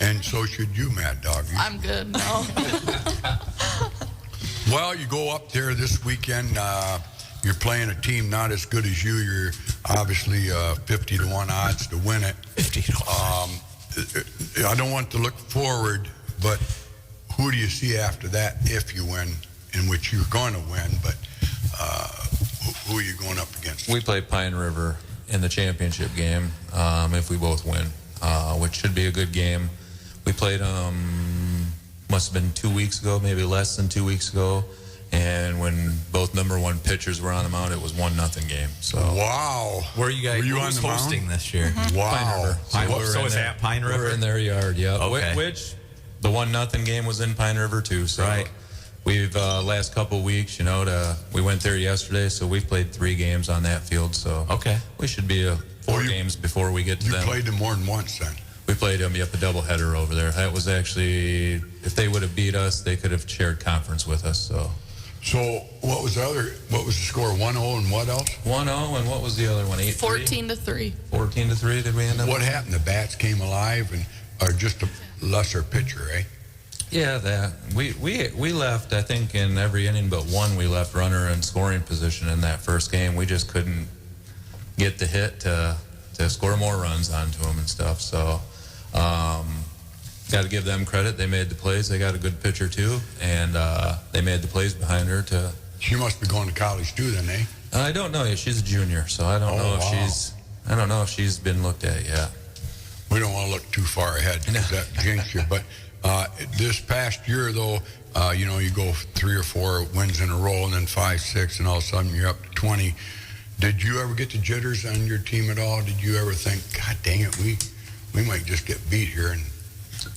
And so should you, Mad Dog. I'm good. No. Well, you go up there this weekend. You're playing a team not as good as you. You're obviously 50-1 odds to win it. 50-1. I don't want to look forward but who do you see after that if you win, in which you're going to win, but who are you going up against? We play Pine River in the championship game if we both win, which should be a good game. We played must have been 2 weeks ago, maybe less than 2 weeks ago, and when both number one pitchers were on the mound, it was 1-0 game. So wow, where are you guys? Were you who on was the hosting mound? this year? Mm-hmm. Wow. Pine River. So it's at Pine River. We're in their yard. Yeah. Okay. Which the 1-0 game was in Pine River too. So right. We've last couple weeks, we went there yesterday, so we've played 3 games on that field. So okay, we should be 4 games before we get to them. You played them more than once then. We played them, a doubleheader over there. That was actually, if they would have beat us, they could have shared conference with us. So what was the score? 1-0 and what else? 1-0, and what was the other one? 14-3. 14-3. Did we end up? What happened? The bats came alive, or just a lesser pitcher, eh? Yeah, that we left. I think in every inning but one, we left runner in scoring position in that first game. We just couldn't get the hit to score more runs onto them and stuff. So, got to give them credit. They made the plays. They got a good pitcher too, and they made the plays behind her. She must be going to college too, then, eh? I don't know. She's a junior, so I don't know if I don't know if she's been looked at yet. We don't want to look too far ahead because that jinx you. But this past year, though, you go 3 or 4 wins in a row, and then 5, 6, and all of a sudden you're up to 20. Did you ever get the jitters on your team at all? Did you ever think, God dang it, we might just get beat here? And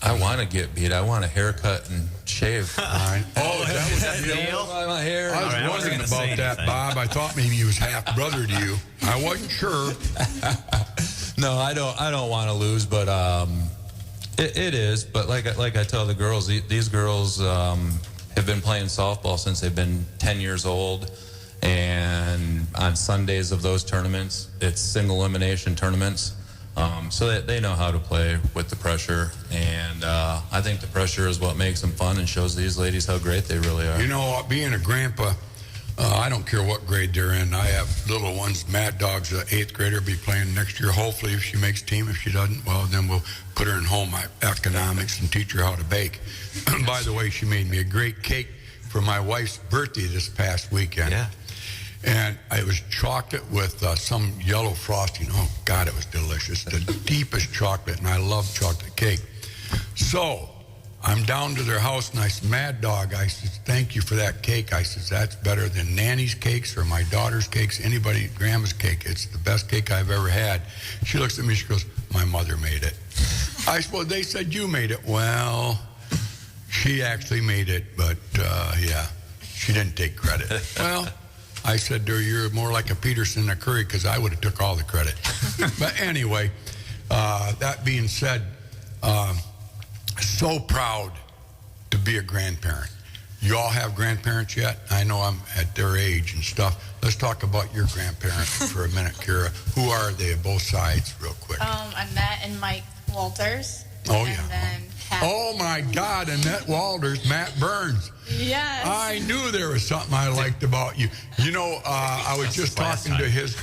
I want to get beat. I want a haircut and shave. That was the deal? My hair. I was wondering about that, Bob. I thought maybe he was half brother to you. I wasn't sure. No, I don't want to lose, but it is. But like I tell the girls, these girls have been playing softball since they've been 10 years old. And on Sundays of those tournaments, it's single elimination tournaments. So that they know how to play with the pressure. And I think the pressure is what makes them fun and shows these ladies how great they really are. Being a grandpa, I don't care what grade they're in. I have little ones. Mad Dog's an 8th grader, be playing next year. Hopefully, if she makes team. If she doesn't, well, then we'll put her in home economics and teach her how to bake. By the way, she made me a great cake for my wife's birthday this past weekend. Yeah. And it was chocolate with some yellow frosting. Oh, God, it was delicious. The deepest chocolate, and I love chocolate cake. So I'm down to their house, and I said, Mad Dog, I said, thank you for that cake. I said, that's better than Nanny's cakes or my daughter's cakes, grandma's cake. It's the best cake I've ever had. She looks at me, she goes, my mother made it. I said, well, they said you made it. Well, she actually made it, but, she didn't take credit. Well, I said to her, you're more like a Peterson than a Curry, because I would have took all the credit. But anyway, that being said, so proud to be a grandparent. You all have grandparents yet? I know I'm at their age and stuff. Let's talk about your grandparents for a minute, Kyrah. Who are they, both sides, real quick? Annette and Mike Walters. Oh, and yeah. Then oh, my God, Annette Walters, Matt Burns. Yes. I knew there was something I liked about you. I was just talking to his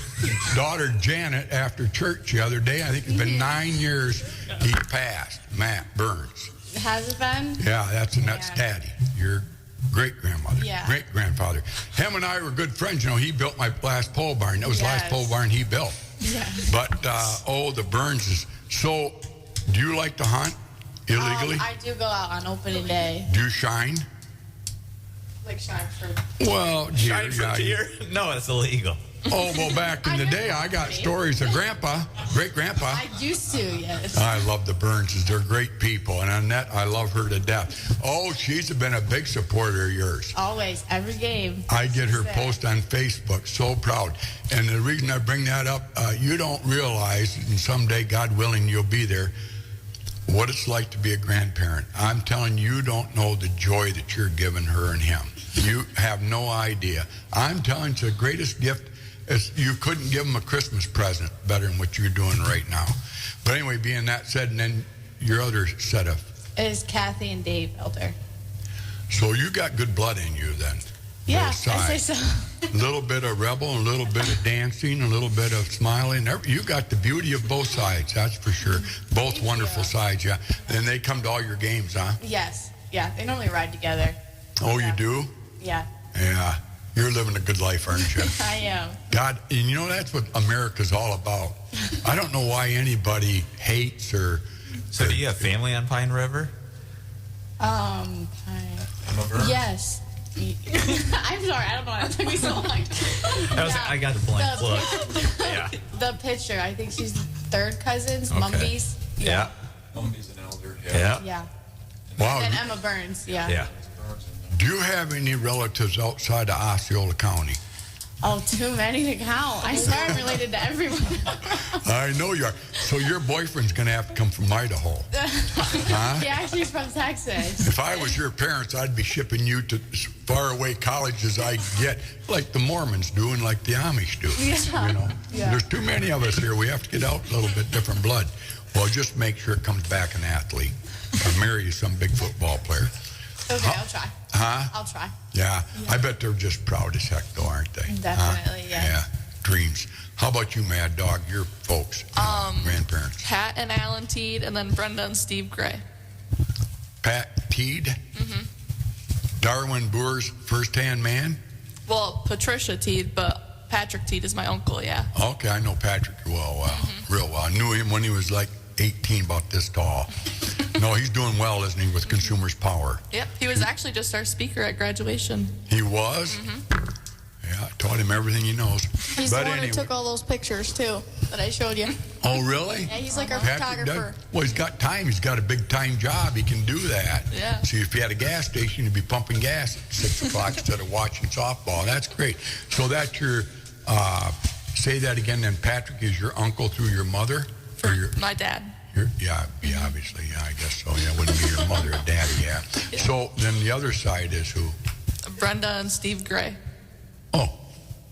daughter, Janet, after church the other day. I think it's been 9 years he passed, Matt Burns. Has it been? Yeah, that's Annette's daddy, your great-grandmother, great-grandfather. Him and I were good friends. He built my last pole barn. That was the last pole barn he built. Yes. But, the Burnses. So, do you like to hunt illegally? I do go out on opening day. Do you shine? Like shine for... Well, shine for deer? No, it's illegal. Oh, well, back in the day, I got stories of great-grandpa. I used to, yes. I love the Burnses. They're great people. And Annette, I love her to death. Oh, she's been a big supporter of yours. Always, every game. I get her post on Facebook. So proud. And the reason I bring that up, you don't realize, and someday, God willing, you'll be there, what it's like to be a grandparent. I'm telling you, you don't know the joy that you're giving her and him. You have no idea. I'm telling you, the greatest gift is you couldn't give them a Christmas present better than what you're doing right now. But anyway, being that said, and then your other set of... Is Kathy and Dave Elder. So you got good blood in you then. Yeah, both I say sides. so. A little bit of rebel, a little bit of dancing, a little bit of smiling. You got the beauty of both sides, that's for sure. Both wonderful sides, yeah. And they come to all your games, huh? Yes. Yeah, they normally ride together. Oh, you do? Yeah. Yeah. You're living a good life, aren't you? I am. God, and you know, that's what America's all about. I don't know why anybody hates or... So do you have family on Pine River? Yes. I'm sorry, I don't know why it took me so long. I got the blank look. Yeah. The picture, I think she's third cousins, Okay. Mumbies. Yeah. Mumby's an elder. Yeah. Yeah. Wow. And then Emma Burns, Yeah. Do you have any relatives outside of Osceola County? Oh, too many to count. I swear I'm related to everyone. I know you are. So your boyfriend's going to have to come from Idaho. Huh? Yeah, she's from Texas. If I was your parents, I'd be shipping you to as far away college as I get, like the Mormons do and like the Amish do. Yeah. You know, Yeah. there's too many of us here. We have to get out a little bit different blood. Well, just make sure it comes back an athlete or marry you some big football player. Okay, I'll try. Huh? I'll try. Yeah. I bet they're just proud as heck, though, aren't they? Definitely, yeah. Yeah. Dreams. How about you, Mad Dog? Your folks, grandparents. Pat and Alan Tiedt, and then Brenda and Steve Gray. Pat Tiedt? Mm-hmm. Darwin Boer's first-hand man? Well, Patricia Tiedt, but Patrick Tiedt is my uncle, yeah. Okay, I know Patrick well, real well. I knew him when he was like 18, about this tall. No, he's doing well, isn't he, with Consumers Power? Yep, he was actually just our speaker at graduation. He was? Mm-hmm. Yeah, I taught him everything he knows. He's But the one anyway. who took all those pictures, too, that I showed you. Oh, really? Yeah, he's like our Patrick photographer. does? Well, he's got time. He's got a big-time job. He can do that. Yeah. See, if he had a gas station, he'd be pumping gas at 6 o'clock instead of watching softball. That's great. So that's your, say that again, then Patrick is your uncle through your mother? Or your, My dad. yeah, obviously. Yeah, I guess so. Yeah, it wouldn't be your mother or daddy, yeah. So then the other side is who? Brenda and Steve Gray. Oh,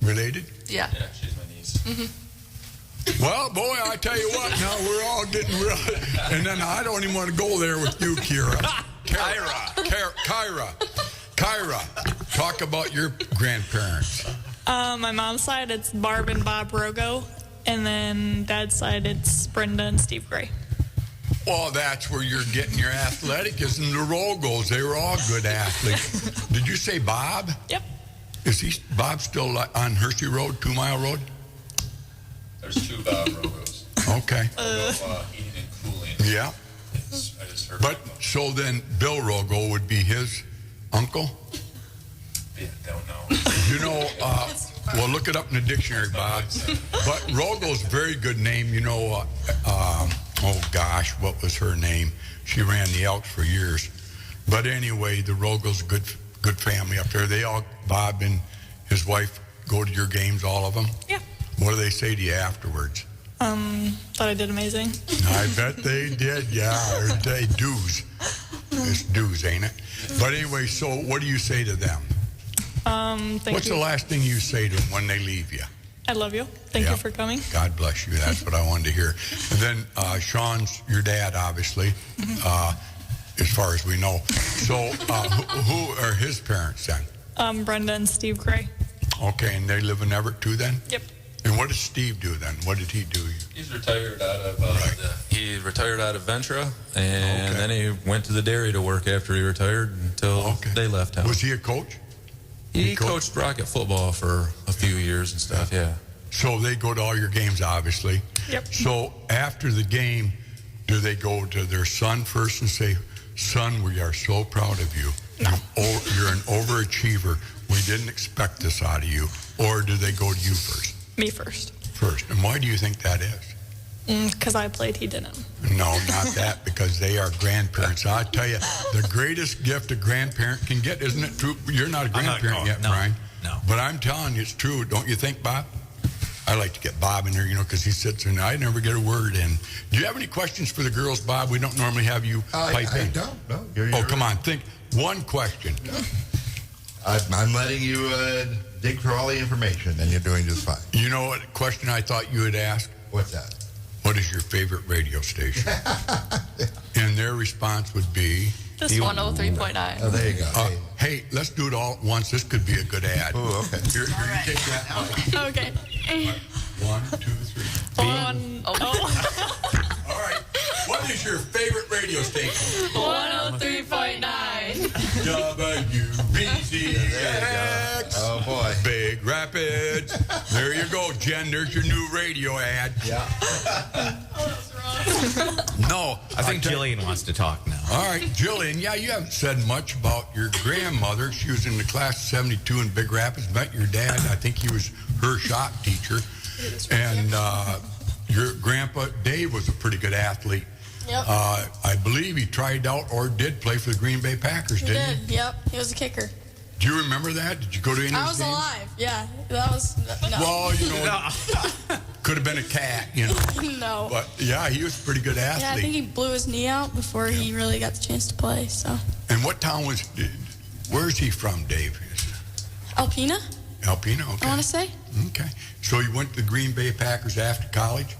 related? Yeah. Yeah, she's my niece. Mm-hmm. Well, boy, I tell you what, now we're all getting real. And then I don't even want to go there with you, Kyrah. Kyrah, talk about your grandparents. My mom's side, it's Barb and Bob Rogo. And then dad's side, it's Brenda and Steve Gray. Well, that's where you're getting your athleticism. The Rogos, they were all good athletes. Did you say Bob? Yep. Is Bob still on Hershey Road, 2 Mile Road? There's 2 Bob Rogos. Okay. Heating and cooling. Yeah. I just heard But about them. so then Bill Rogo would be his uncle? Yeah, don't know. You know, well, look it up in the dictionary, Bob. But Rogo's a very good name. You know, oh gosh, what was her name? She ran the Elks for years. But anyway, the Rogo's good family up there. They all, Bob and his wife, go to your games, all of them? Yeah. What do they say to you afterwards? Thought I did amazing. I bet they did, yeah. Or they dues. It's dues, ain't it? But anyway, so what do you say to them? Thank What's you. the last thing you say to them when they leave you? I love you. Thank Yeah. you for coming. God bless you. That's what I wanted to hear. And then Shawn's your dad, obviously, as far as we know. So who are his parents then? Brenda and Steve Gray. Okay, and they live in Evart too then? Yep. And what does Steve do then? What did he do? He's retired out of He retired out of Ventra, and Okay. then he went to the dairy to work after he retired until they left town. Was he a coach? He coached Rocket football for a few years and stuff, yeah. So they go to all your games, obviously. Yep. So after the game, do they go to their son first and say, son, we are so proud of you. No. You're an overachiever. We didn't expect this out of you. Or do they go to you first? Me first. First. And why do you think that is? Because I played, he didn't. No, not that, because they are grandparents. I tell you, the greatest gift a grandparent can get, isn't it true? You're not a grandparent yet, Brian. No. But I'm telling you, it's true. Don't you think, Bob? I like to get Bob in there, because he sits there and I never get a word in. Do you have any questions for the girls, Bob? We don't normally have you pipe in. I don't, no. Oh, come on. Think. One question. I'm letting you dig for all the information, and you're doing just fine. You know what question I thought you would ask? What's that? what is your favorite radio station? And their response would be... Just 103.9. Oh, there you go. Hey, let's do it all at once. This could be a good ad. Oh, okay. Here, you take that one. Okay. 1, 2, 3. All right. What is your favorite radio station? 103.9. WBZX. Oh, boy. Big Rapids. There you go, Jen. There's your new radio ad. Yeah. No. I think Jillian wants to talk now. All right, Jillian. Yeah, you haven't said much about your grandmother. She was in the class of 72 in Big Rapids. Met your dad. I think he was her shop teacher. And your grandpa, Dave, was a pretty good athlete. Yep. I believe he tried out or did play for the Green Bay Packers, He didn't did. Yep. He was a kicker. Do you remember that? Did you go to any of I those was games? alive. Yeah. That was no. Well, you know, could have been a cat, you know. No. But, yeah, he was a pretty good athlete. Yeah, I think he blew his knee out before he really got the chance to play. So. And what town where's he from, Dave? Alpena, Alpena, okay. I want to say. Okay. So you went to the Green Bay Packers after college?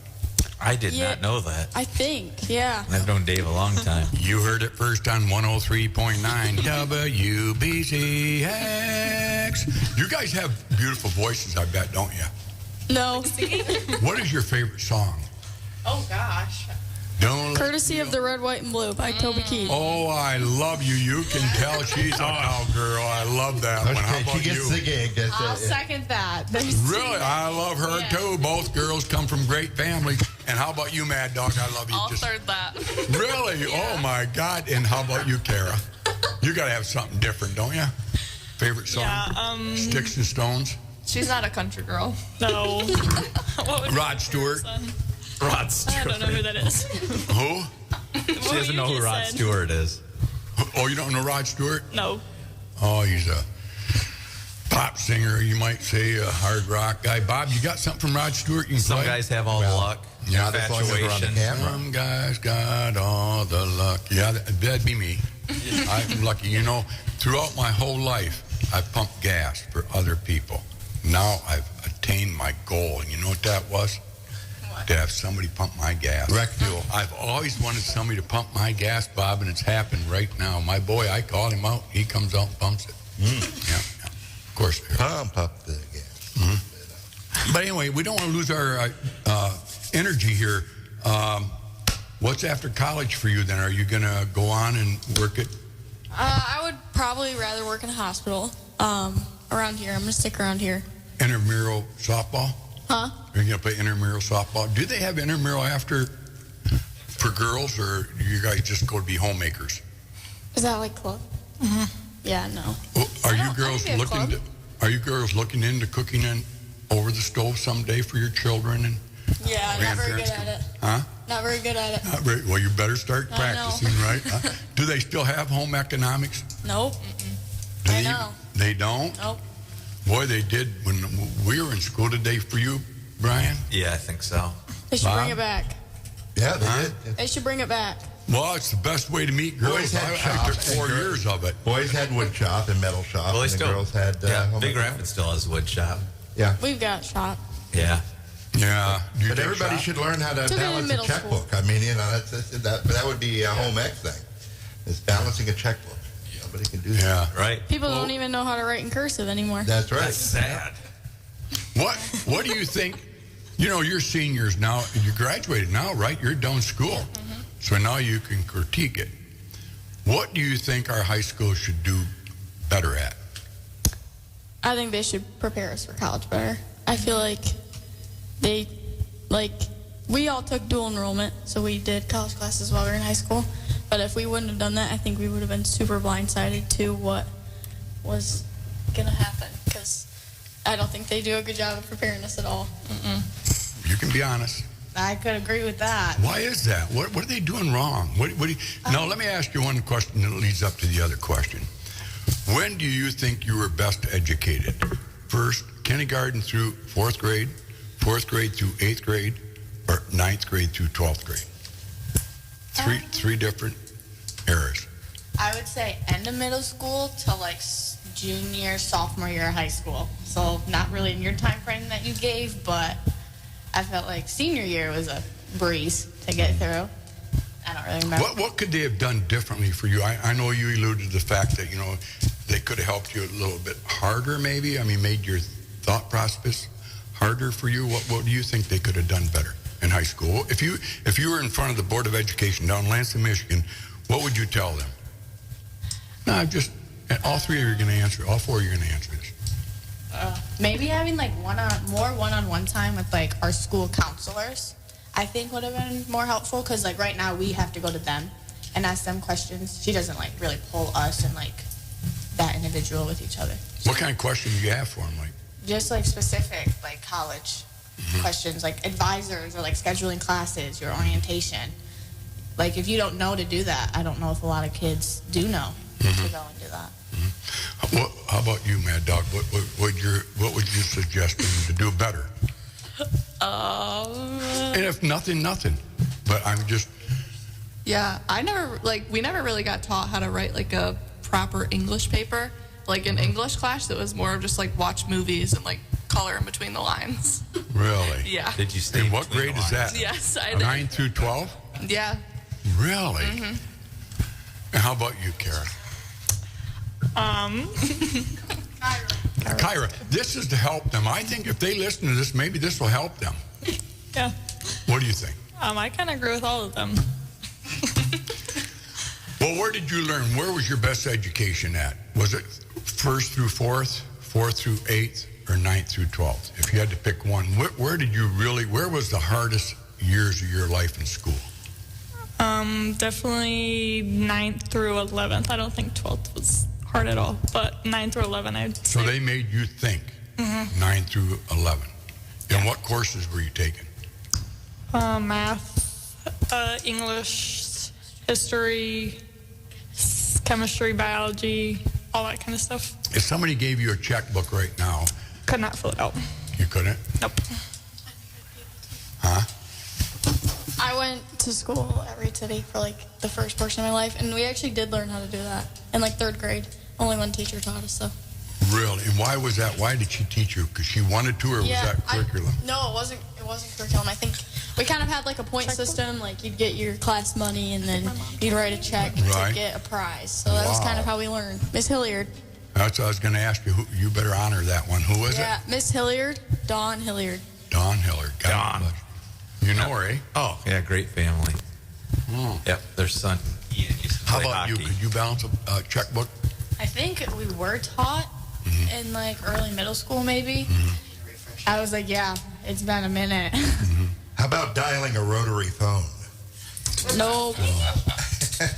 I did Yeah. not know that. I think. Yeah. I've known Dave a long time. You heard it first on 103.9 WBZX. You guys have beautiful voices, I bet, don't you? No. What is your favorite song? Oh, gosh. Don't. Courtesy of the Red, White, and Blue by Toby Keith. Oh, I love you. You can tell she's a cowgirl. I love that one. How about she gets you? the gig. That's I'll it. second that. Really? I love her Yeah. too. Both girls come from great families. And how about you, Mad Dog? I love you. I'll third that. Really? Oh my God. And how about you, Kara? You gotta have something different, don't you? Favorite song? Yeah, Sticks and Stones? She's not a country girl. No. What was Rod Stewart? Rod I Stewart. don't know who that is. Who? She doesn't know who Rod Stewart is. Oh, you don't know Rod Stewart? No. Oh, he's a pop singer, you might say, a hard rock guy. Bob, you got something from Rod Stewart you can Some play? guys have all the luck. Yeah, that's long as we're on the Infatuation. camera. Some guys got all the luck. Yeah, that'd be me. I'm lucky. You know, throughout my whole life, I pumped gas for other people. Now I've attained my goal. And you know what that was? To have somebody pump my gas. Wreck fuel. I've always wanted somebody to pump my gas, Bob, and it's happened right now. My boy, I call him out. He comes out and pumps it. Yeah. Of course. Pump up the gas. But anyway, we don't want to lose our energy here. What's after college for you then? Are you going to go on and work it? I would probably rather work in a hospital around here. I'm going to stick around here. Intramural softball? Huh? Are you going to play intramural softball? Do they have intramural after for girls, or do you guys just go to be homemakers? Is that like club? Mm-hmm. Yeah, no. Well, are you I girls think they have looking? club. Are you girls looking into cooking in over the stove someday for your children and Yeah, not very good grandparents? at it. Huh? Not very good at it. Not very, well, you better start I know. practicing, right? Huh? Do they still have home economics? Nope. Do I they- know. They don't? Nope. Boy, they did when we were in school today for you, Brian. Yeah, I think so. They should Bob? bring it back. Yeah, they Huh? did. They should bring it back. Well, it's the best way to meet girls. Boys had I shop took and 4 girls- years of it. Boys had wood shop and metal shop, Well, they and still, the girls had home Big economics. Rapids still has wood shop. Yeah. We've got shop. Yeah. Yeah. Do you But take everybody shop? should learn how to Took it in balance a middle checkbook. I mean, you know, that would be a home ec thing. Is balancing a checkbook. Nobody can do that. Yeah. Right. People don't even know how to write in cursive anymore. That's right. That's sad. What do you think? You know, you're seniors now. You graduated now, right? You're done school. So now you can critique it. What do you think our high school should do better at? I think they should prepare us for college better. I feel like we all took dual enrollment, so we did college classes while we were in high school. But if we wouldn't have done that, I think we would have been super blindsided to what was going to happen, because I don't think they do a good job of preparing us at all. You can be honest. I could agree with that. Why is that? What are they doing wrong? Now, let me ask you one question that leads up to the other question. When do you think you were best educated? First, kindergarten through 4th grade through 8th grade, or 9th grade through 12th grade? Three different eras. I would say end of middle school to like junior, sophomore year of high school. So not really in your time frame that you gave, but I felt like senior year was a breeze to get through. I don't really remember. What could they have done differently for you? I know you alluded to the fact that, they could have helped you a little bit harder maybe. I mean, made your thought process harder for you. What do you think they could have done better in high school? If you were in front of the Board of Education down in Lansing, Michigan, what would you tell them? No, all three of you are going to answer. All four of you are going to answer this. Maybe having like more one-on-one time with like our school counselors, I think would have been more helpful, because like right now we have to go to them and ask them questions. She doesn't like really pull us and like that individual with each other. What kind of questions do you have for them? Like Just like specific like college questions, like advisors or like scheduling classes, your orientation. Like if you don't know to do that, I don't know if a lot of kids do know to go and do that. How about you, Mad Dog? What would you suggest them to do better? And if nothing. But I'm just. Yeah, we never really got taught how to write like a proper English paper. Like in English class, it was more of just like watch movies and like color in between the lines. Really? Yeah. Did you stay? And what grade is that? Yes, I did. 9 through 12? Yeah. Really? And how about you, Kara? Kyrah, this is to help them. I think if they listen to this, maybe this will help them. Yeah. What do you think? I kind of agree with all of them. Well, where did you learn? Where was your best education at? Was it 1st through 4th, 4th through 8th, or 9th through 12th? If you had to pick one, where was the hardest years of your life in school? Definitely 9th through 11th. I don't think 12th was hard at all, but 9th through 11, I'd say. So they made you think, 9 through 11. And what courses were you taking? Math, English, history, chemistry, biology, all that kind of stuff. If somebody gave you a checkbook right now. Could not fill it out. You couldn't? Nope. Huh? I went to school at Reichert City for like the first portion of my life, and we actually did learn how to do that in like 3rd grade. Only one teacher taught us, so. Really? And why was that? Why did she teach you? Because she wanted to, or was that curriculum? No, it wasn't curriculum. I think we kind of had like a point system. Like you'd get your class money, and then you'd write a check to get a prize. So that was kind of how we learned. Miss Hilliard. That's what I was going to ask you. You better honor that one. Who was it? Yeah, Miss Hilliard, Dawn Hilliard. Dawn Hilliard. Dawn. You know her, eh? Oh, yeah, great family. Yep, their son Ian used to play How about hockey. you? Could you balance a checkbook? I think we were taught in like early middle school, maybe. I was like, yeah, it's been a minute. How about dialing a rotary phone? No.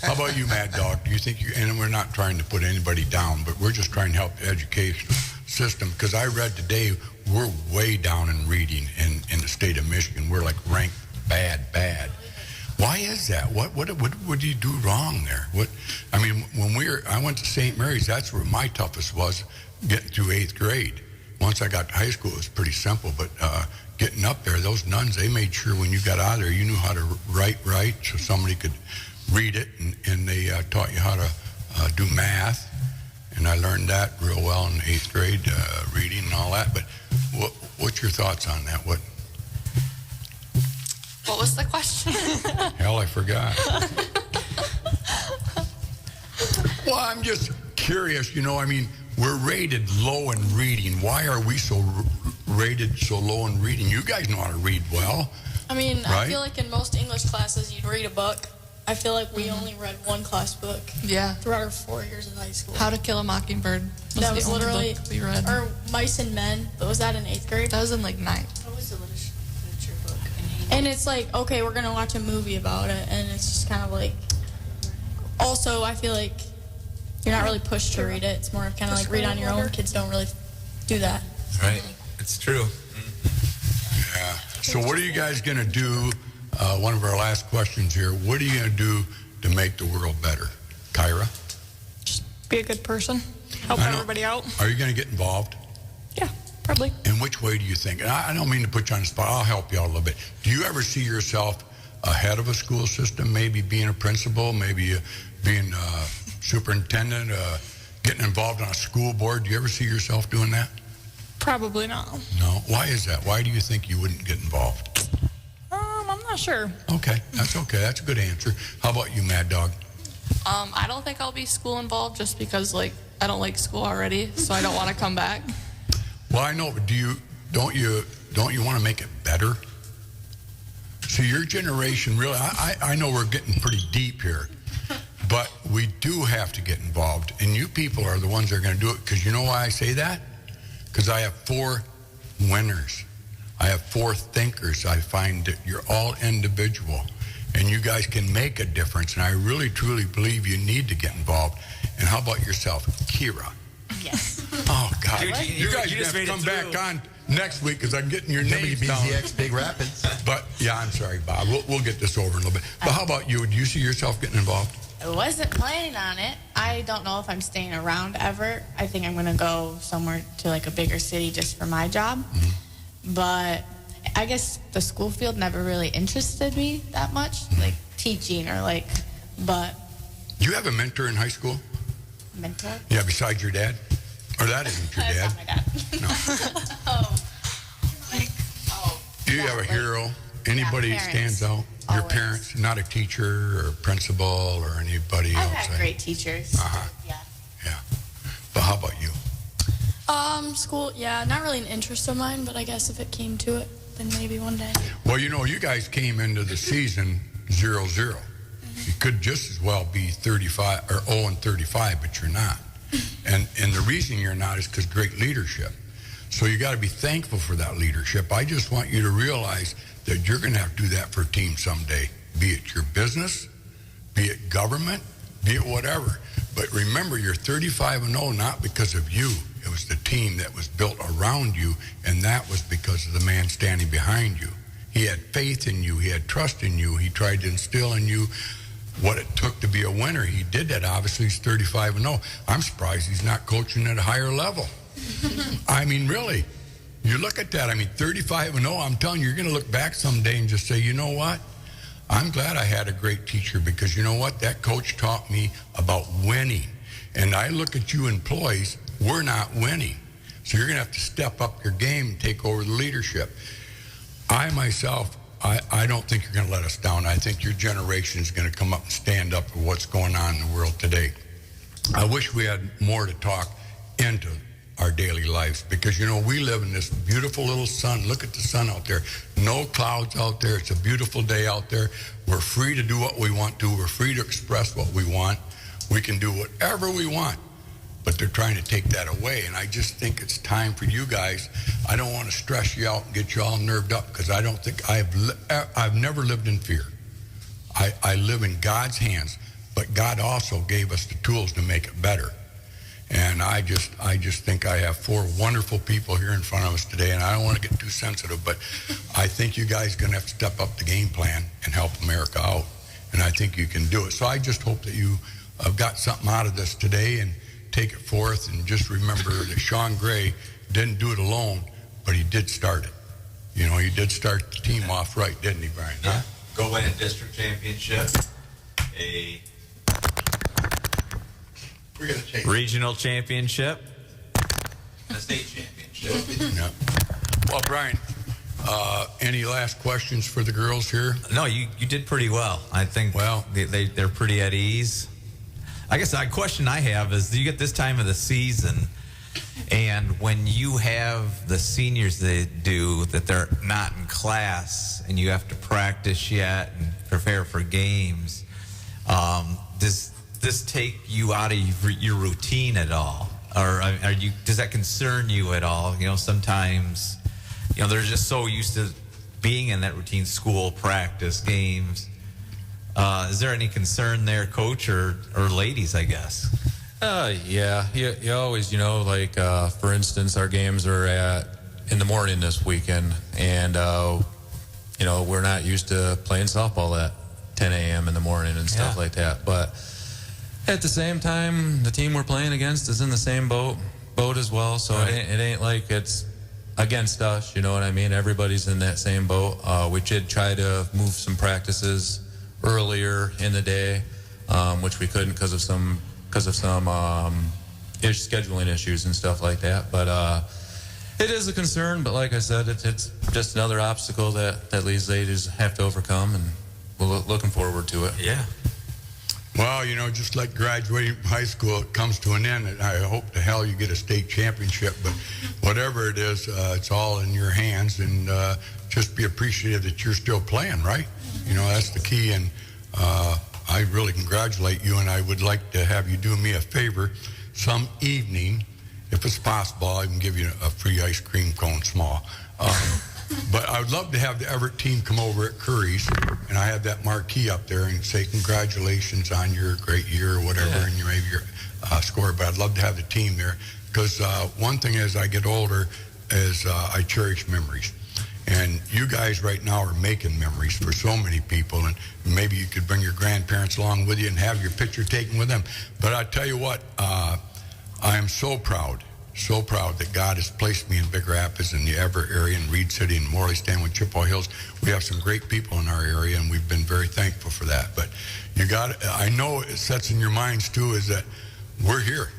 How about you, Mad Dog? Do you think and we're not trying to put anybody down, but we're just trying to help the educational system, because I read today we're way down in reading in the state of Michigan. We're like ranked bad. Why is that? What would you do wrong there? I went to St. Mary's. That's where my toughest was, getting through 8th grade. Once I got to high school, it was pretty simple. But getting up there, those nuns, they made sure when you got out of there, you knew how to write right, so somebody could read it, and they taught you how to do math. And I learned that real well in 8th grade, reading and all that. But what's your thoughts on that? What was the question? Hell, I forgot. Well, I'm just curious. We're rated low in reading. Why are we rated so low in reading? You guys know how to read well. Right? I feel like in most English classes, you'd read a book. I feel like we only read one class book. Yeah. Throughout our 4 years of high school. How to Kill a Mockingbird. That was literally book we read. Or Mice and Men. But was that in 8th grade? That was in like 9th. What was the literature book? And it's like, okay, we're gonna watch a movie about it, and it's just kind of like. Also, I feel like you're not really pushed to read it. It's more of kind of like read on your own. Kids don't really do that. Right. It's true. Yeah. So what are you guys going to do? One of our last questions here. What are you going to do to make the world better? Kyrah? Just be a good person. Help everybody out. Are you going to get involved? Yeah, probably. In which way do you think? And I don't mean to put you on the spot. I'll help you out a little bit. Do you ever see yourself ahead of a school system, maybe being a principal, maybe being a superintendent, getting involved on a school board? Do you ever see yourself doing that? Probably not. No. Why is that? Why do you think you wouldn't get involved? I'm not not sure. Okay, that's okay. That's a good answer. How about you, Mad Dog? I don't think I'll be school involved just because I don't like school already, so I don't want to come back. Well, I know, but don't you want to make it better? See, your generation really, I know we're getting pretty deep here, but we do have to get involved, and you people are the ones that are going to do it, because you know why I say that? Because I have 4 winners. I have 4 thinkers. I find that you're all individual, and you guys can make a difference, and I really, truly believe you need to get involved. And how about yourself, Kyrah? Yes. Oh, God. Dude, you guys just have to made it come through. back on next week because I'm getting your names down. WBZX Big Rapids. But, yeah, I'm sorry, Bob. We'll get this over in a little bit. But how about you? Do you see yourself getting involved? I wasn't planning on it. I don't know if I'm staying around ever. I think I'm going to go somewhere to a bigger city just for my job. Mm-hmm. But I guess the school field never really interested me that much, like teaching or but. Do you have a mentor in high school? Mentor? Yeah, besides your dad? Or that isn't your dad? That's not my dad. Do you have a hero? Anybody that stands out? Your Always. parents? Not a teacher or principal or anybody I've else? had great teachers. Yeah. Yeah. But how about you? School, yeah, not really an interest of mine, but I guess if it came to it, then maybe one day. Well, you guys came into the season 0-0. You could just as well be 35 or 0-35, but you're not. And the reason you're not is because great leadership. So you got to be thankful for that leadership. I just want you to realize that you're going to have to do that for a team someday, be it your business, be it government, be it whatever. But remember, you're 35-0 not because of you. It was the team that was built around you, and that was because of the man standing behind you. He had faith in you. He had trust in you. He tried to instill in you what it took to be a winner. He did that. Obviously, he's 35-0. I'm surprised he's not coaching at a higher level. I mean, really. You look at that. I mean, 35-0, I'm telling you, you're going to look back someday and just say, you know what? I'm glad I had a great teacher because you know what? That coach taught me about winning. And I look at you employees, we're not winning. So you're going to have to step up your game and take over the leadership. I myself, I don't think you're going to let us down. I think your generation is going to come up and stand up for what's going on in the world today. I wish we had more to talk into our daily lives because, we live in this beautiful little sun. Look at the sun out there. No clouds out there. It's a beautiful day out there. We're free to do what we want to. We're free to express what we want. We can do whatever we want. But they're trying to take that away. And I just think it's time for you guys. I don't want to stress you out and get you all nerved up because I don't think I've never lived in fear. I live in God's hands, but God also gave us the tools to make it better. And I just think I have 4 wonderful people here in front of us today, and I don't want to get too sensitive, but I think you guys are going to have to step up the game plan and help America out. And I think you can do it. So I just hope that you got something out of this today and take it forth, and just remember that Shawn Gray didn't do it alone, but he did start it. He did start the team off right, didn't he, Brian? Yeah. Go win a district championship, a regional championship, and a state championship. Yeah. Well, Brian, any last questions for the girls here? No, you did pretty well. I think they're pretty at ease. I guess a question I have is, you get this time of the season, and when you have the seniors that they're not in class, and you have to practice yet and prepare for games, does this take you out of your routine at all? Or does that concern you at all? Sometimes, they're just so used to being in that routine, school, practice, games. Is there any concern there, Coach, or ladies, I guess? Yeah. You always, for instance, our games are in the morning this weekend, and, we're not used to playing softball at 10 a.m. in the morning and stuff like that. But at the same time, the team we're playing against is in the same boat as well, so it ain't like it's against us, you know what I mean? Everybody's in that same boat. We did try to move some practices earlier in the day, which we couldn't because of some scheduling issues and stuff like that. But It is a concern, but like I said, it's just another obstacle that these ladies have to overcome, and we're looking forward to it. Yeah. Well, just like graduating from high school, it comes to an end, and I hope to hell you get a state championship. But whatever it is, it's all in your hands, and just be appreciative that you're still playing, right? That's the key, and I really congratulate you, and I would like to have you do me a favor some evening. If it's possible, I can give you a free ice cream cone small. But I would love to have the Evart team come over at Curries, and I have that marquee up there and say congratulations on your great year or whatever, and maybe your score. But I'd love to have the team there, because one thing as I get older is I cherish memories. And you guys right now are making memories for so many people, and maybe you could bring your grandparents along with you and have your picture taken with them. But I tell you what, I am so proud that God has placed me in Big Rapids and the Evart area and Reed City and Morley, Stanwood, Chippewa Hills. We have some great people in our area, and we've been very thankful for that. But I know it sets in your minds too, is that we're here.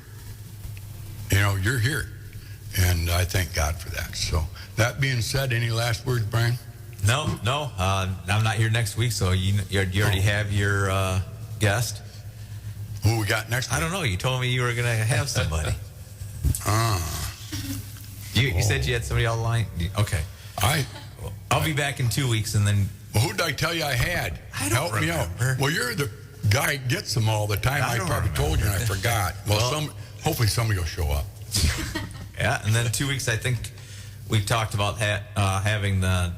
You're here. And I thank God for that. So that being said, any last words, Brian? No. I'm not here next week, so you already have your guest. Who we got next week? I don't know. You told me you were going to have somebody. You said you had somebody all line. Okay. I'll be back in 2 weeks, and then. Well, who did I tell you I had? Help me out. Well, you're the guy who gets them all the time. I probably told you, and I forgot. Well, hopefully somebody will show up. Yeah, and then 2 weeks, I think we talked about having the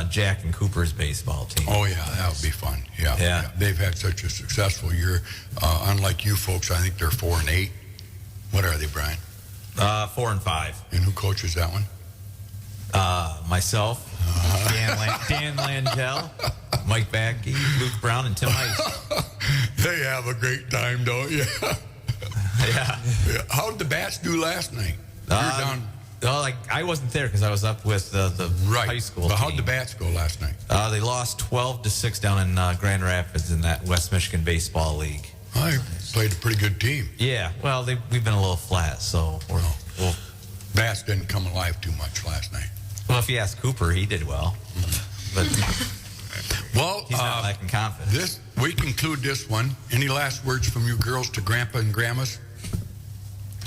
Jack and Cooper's baseball team. Oh, yeah, that would be fun. Yeah. They've had such a successful year. Unlike you folks, I think they're 4-8. What are they, Brian? 4 and 5. And who coaches that one? Myself, Dan Landell, Mike Backey, Luke Brown, and Tim Heiss. They have a great time, don't you? Yeah. How did the Bats do last night? Down. I wasn't there because I was up with the high school But team. how did the Bats go last night? They lost 12-6 down in Grand Rapids in that West Michigan Baseball League. I played a pretty good team. Yeah, well, we've been a little flat, so Bats didn't come alive too much last night. Well, if you ask Cooper, he did well. But well, he's not lacking confidence. We conclude this one. Any last words from you girls to Grandpa and Grandmas?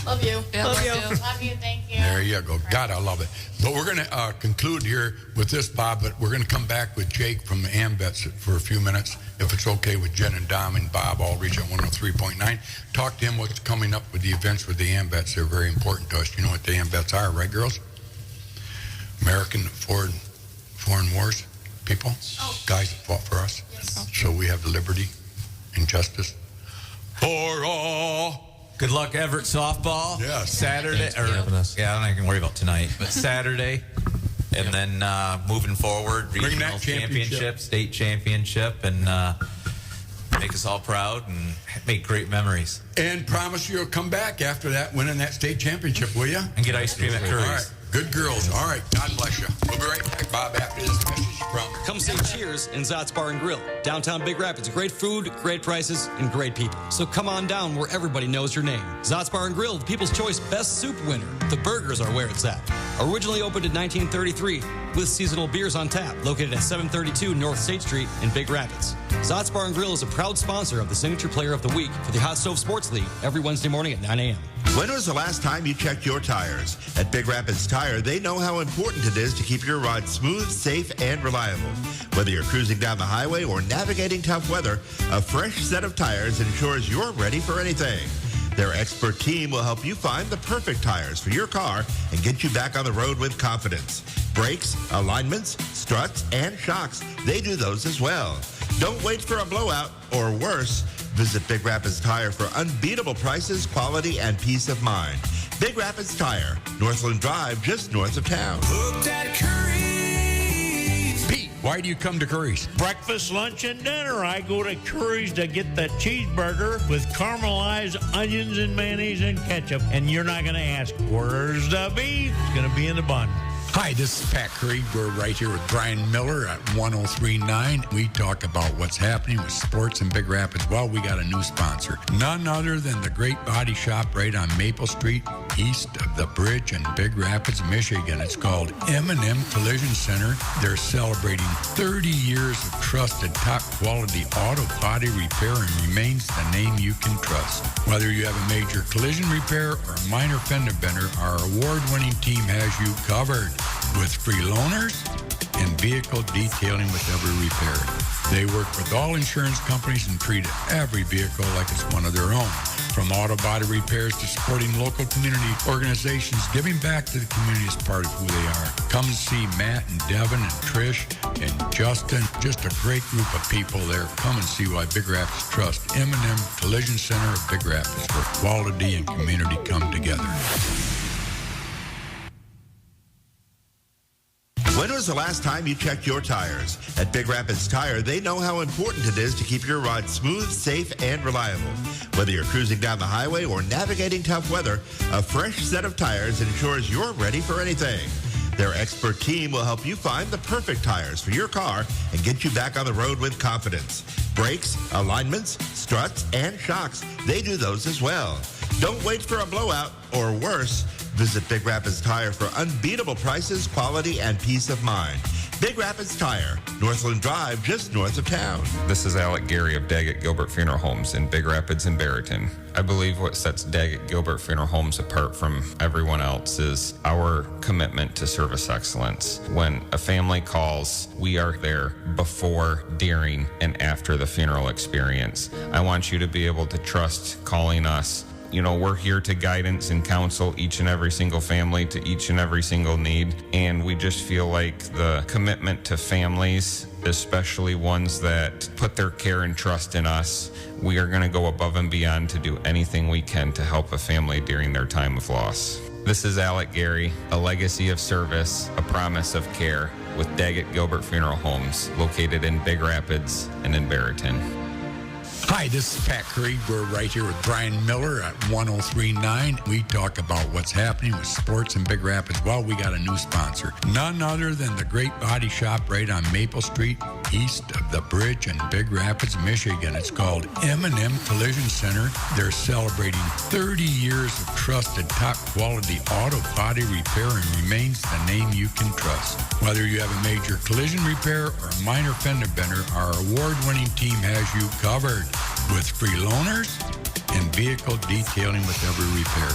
Love you. Yeah, love love you. you. Love you. Thank you. There you go. God, I love it. But we're going to conclude here with this, Bob, but we're going to come back with Jake from the AMVETS for a few minutes, if it's okay with Jen and Dom and Bob Aldridge at 103.9. Talk to him what's coming up with the events with the AMVETS. They're very important to us. You know what the AMVETS are, right, girls? American Foreign Wars people, guys that fought for us. Yes. So we have the liberty and justice for all. Good luck, Evart softball. Yes. Saturday. Thanks for having us. Yeah, I don't even worry about tonight, but Saturday. And then moving forward, regional championship, state championship, and make us all proud and make great memories. And promise you'll come back after that, winning that state championship, will you? And get ice cream at Curries. All right. Good girls. All right. God bless you. We'll be right back, Bob, after this message from... Come say cheers in Zott's Bar and Grill. Downtown Big Rapids. Great food, great prices, and great people. So come on down where everybody knows your name. Zott's Bar and Grill, the People's Choice Best Soup winner. The burgers are where it's at. Originally opened in 1933 with seasonal beers on tap. Located at 732 North State Street in Big Rapids. Zott's Bar and Grill is a proud sponsor of the Signature Player of the Week for the Hot Stove Sports League every Wednesday morning at 9 a.m. When was the last time you checked your tires? At Big Rapids Tire, they know how important it is to keep your ride smooth, safe, and reliable. Whether you're cruising down the highway or navigating tough weather, a fresh set of tires ensures you're ready for anything. Their expert team will help you find the perfect tires for your car and get you back on the road with confidence. Brakes, alignments, struts, and shocks, they do those as well. Don't wait for a blowout or worse. Visit Big Rapids Tire for unbeatable prices, quality, and peace of mind. Big Rapids Tire, Northland Drive, just north of town. Looked at Curries. Pete, why do you come to Curries? Breakfast, lunch, and dinner. I go to Curries to get that cheeseburger with caramelized onions and mayonnaise and ketchup. And you're not going to ask, where's the beef? It's going to be in the bun. Hi, this is Pat Curry. We're right here with Brian Miller at 103.9. We talk about what's happening with sports in Big Rapids. Well, we got a new sponsor. None other than the Great Body Shop right on Maple Street east of the bridge in Big Rapids, Michigan. It's called M&M Collision Center. They're celebrating 30 years of trusted, top-quality auto body repair and remains the name you can trust. Whether you have a major collision repair or a minor fender bender, our award-winning team has you covered with free loaners and vehicle detailing with every repair. They work with all insurance companies and treat every vehicle like it's one of their own. From auto body repairs to supporting local community organizations, giving back to the community is part of who they are. Come see Matt and Devin and Trish and Justin. Just a great group of people there. Come and see why Big Rapids trust M&M Collision Center of Big Rapids, where quality and community come together. When was the last time you checked your tires? At Big Rapids Tire, they know how important it is to keep your ride smooth, safe, and reliable. Whether you're cruising down the highway or navigating tough weather, a fresh set of tires ensures you're ready for anything. Their expert team will help you find the perfect tires for your car and get you back on the road with confidence. Brakes, alignments, struts, and shocks, they do those as well. Don't wait for a blowout or worse. Visit Big Rapids Tire for unbeatable prices, quality, and peace of mind. Big Rapids Tire, Northland Drive, just north of town. This is Alec Gary of Daggett Gilbert Funeral Homes in Big Rapids and Barrington. I believe what sets Daggett Gilbert Funeral Homes apart from everyone else is our commitment to service excellence. When a family calls, we are there before, during, and after the funeral experience. I want you to be able to trust calling us. You know, we're here to guidance and counsel each and every single family to each and every single need. And we just feel like the commitment to families, especially ones that put their care and trust in us, we are going to go above and beyond to do anything we can to help a family during their time of loss. This is Alec Gary, a legacy of service, a promise of care with Daggett Gilbert Funeral Homes, located in Big Rapids and in Barrington. Hi, this is Pat Curry. We're right here with Brian Miller at 103.9. We talk about what's happening with sports in Big Rapids. Well, we got a new sponsor. None other than the Great Body Shop right on Maple Street, east of the bridge in Big Rapids, Michigan. It's called M&M Collision Center. They're celebrating 30 years of trusted, top-quality auto body repair and remains the name you can trust. Whether you have a major collision repair or a minor fender bender, our award-winning team has you covered with free loaners and vehicle detailing with every repair.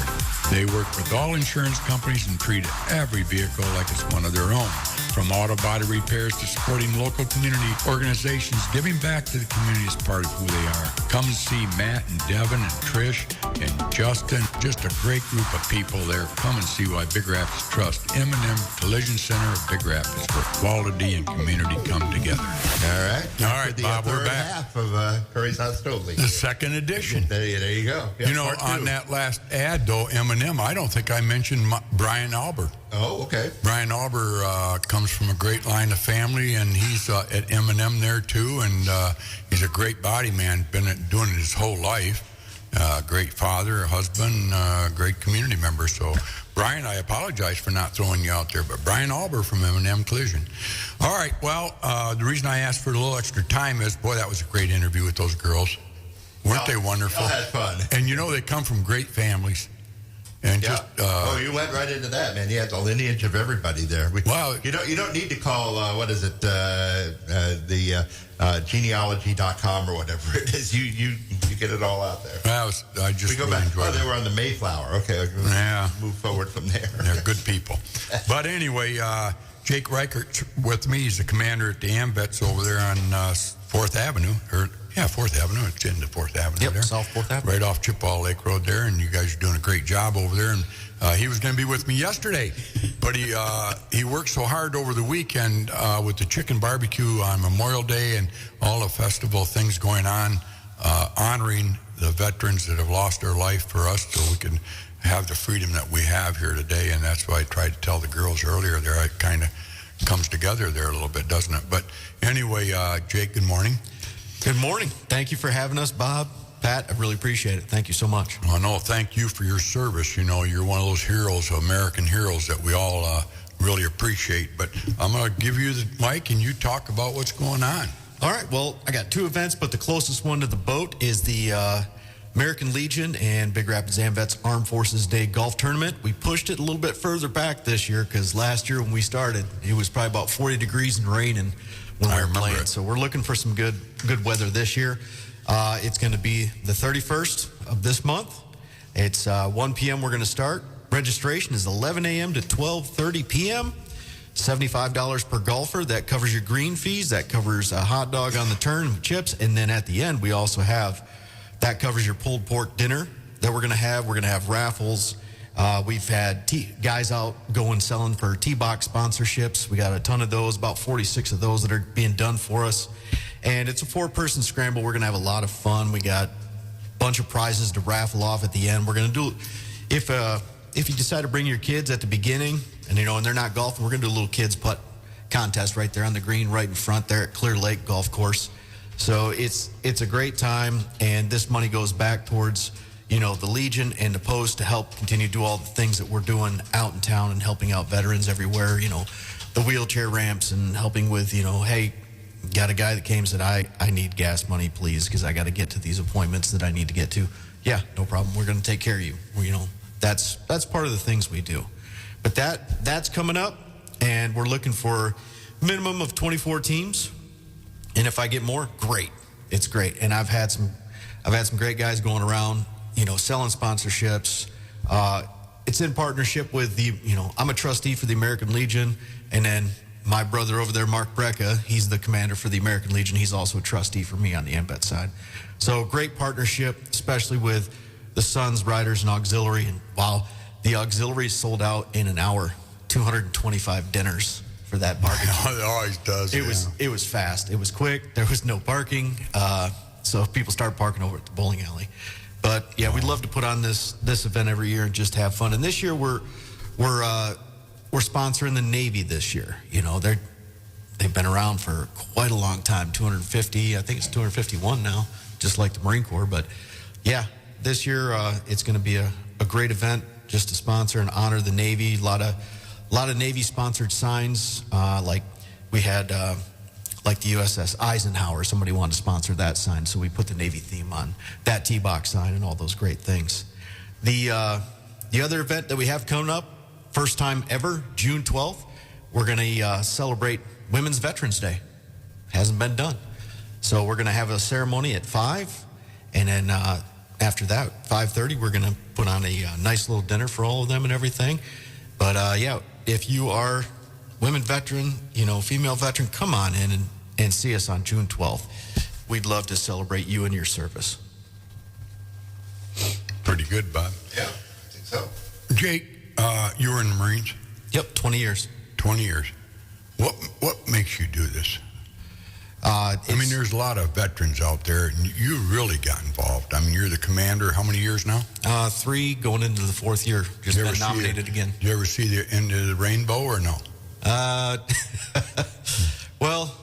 They work with all insurance companies and treat every vehicle like it's one of their own. From auto body repairs to supporting local community organizations, giving back to the community is part of who they are. Come see Matt and Devin and Trish and Justin. Just a great group of people there. Come and see why Big Rapids trust M&M Collision Center of Big Rapids, where quality and community come together. All right. All right, Bob, we're back. Half of Curry's Hot Stove League. The second edition. There you go. Yeah, you know, on that last ad, though, M&M, I don't think I mentioned Brian Alber. Oh, okay. Brian Alber comes from a great line of family, and he's at M&M there, too, and he's a great body man, been doing it his whole life. Great father, husband, great community member. So, Brian, I apologize for not throwing you out there, but Brian Alber from M&M Collision. All right, well, the reason I asked for a little extra time is, boy, that was a great interview with those girls. Weren't they wonderful? Y'all had fun. And, you know, they come from great families. And yeah. You went right into that, man. You had the lineage of everybody there. Wow. You don't need to call, genealogy.com or whatever it is. You get it all out there. I just go really back. enjoyed it. They were on the Mayflower. Okay. Yeah. Move forward from there. They're good people. But anyway, Jake Reichert with me. He's the commander at the AMVETS over there on 4th Avenue. 4th Avenue. It's in the 4th Avenue there. South 4th Avenue. Right off Chippewa Lake Road there, and you guys are doing a great job over there. And he was going to be with me yesterday, but he worked so hard over the weekend with the chicken barbecue on Memorial Day and all the festival things going on, honoring the veterans that have lost their life for us so we can have the freedom that we have here today. And that's why I tried to tell the girls earlier there. It kind of comes together there a little bit, doesn't it? But anyway, Jake, good morning. Good morning. Thank you for having us, Bob. Pat, I really appreciate it. Thank you so much. Well, no, thank you for your service. You know, you're one of those heroes, American heroes that we all really appreciate. But I'm going to give you the mic and you talk about what's going on. All right. Well, I got two events, but the closest one to the boat is the American Legion and Big Rapids AMVETS Armed Forces Day Golf Tournament. We pushed it a little bit further back this year because last year when we started, it was probably about 40 degrees and raining when we were playing. So we're looking for some good weather this year. It's going to be the 31st of this month. It's 1 p.m. we're going to start. Registration is 11 a.m. to 12:30 p.m. $75 per golfer. That covers your green fees. That covers a hot dog on the turn, chips. And then at the end, we also have, that covers your pulled pork dinner that we're going to have. We're going to have raffles. We've had guys out going selling for T-Box sponsorships. We got a ton of those, about 46 of those that are being done for us. And it's a 4-person scramble. We're going to have a lot of fun. We got a bunch of prizes to raffle off at the end. We're going to do, if you decide to bring your kids at the beginning, and they're not golfing, we're going to do a little kids putt contest right there on the green right in front there at Clear Lake Golf Course. So it's a great time, and this money goes back towards, the Legion and the Post to help continue to do all the things that we're doing out in town and helping out veterans everywhere, the wheelchair ramps and helping with, hey, got a guy that came and said, I need gas money, please, because I got to get to these appointments that I need to get to. Yeah, no problem. We're going to take care of you. That's part of the things we do. But that's coming up, and we're looking for a minimum of 24 teams. And if I get more, great. It's great. And I've had some great guys going around, selling sponsorships. It's in partnership with I'm a trustee for the American Legion, and then my brother over there, Mark Brecka, he's the commander for the American Legion. He's also a trustee for me on the AMVET side. So great partnership, especially with the Sons, Riders, and Auxiliary. And wow, the Auxiliary sold out in an hour, 225 dinners for that barbecue. It always does. It was fast. It was quick. There was no parking. So people started parking over at the bowling alley. But yeah, we'd love to put on this event every year and just have fun. And this year we're sponsoring the Navy this year. They've been around for quite a long time. 250, I think it's 251 now, just like the Marine Corps. But yeah, this year it's going to be a great event just to sponsor and honor the Navy. A lot of Navy sponsored signs, like we had like the USS Eisenhower. Somebody wanted to sponsor that sign, so we put the Navy theme on that T-Box sign and all those great things. The other event that we have coming up, first time ever, June 12th, we're going to celebrate Women's Veterans Day. Hasn't been done. So we're going to have a ceremony at 5, and then after that, 5:30, we're going to put on a nice little dinner for all of them and everything. But yeah, if you are women veteran, female veteran, come on in and see us on June 12th. We'd love to celebrate you and your service. Pretty good, Bob. Yeah, I think so. Jake, you were in the Marines? Yep, 20 years. 20 years. What makes you do this? There's a lot of veterans out there, and you really got involved. You're the commander. How many years now? 3, going into the 4th year. Just been nominated again. Did you ever see the end of the rainbow or no? Well,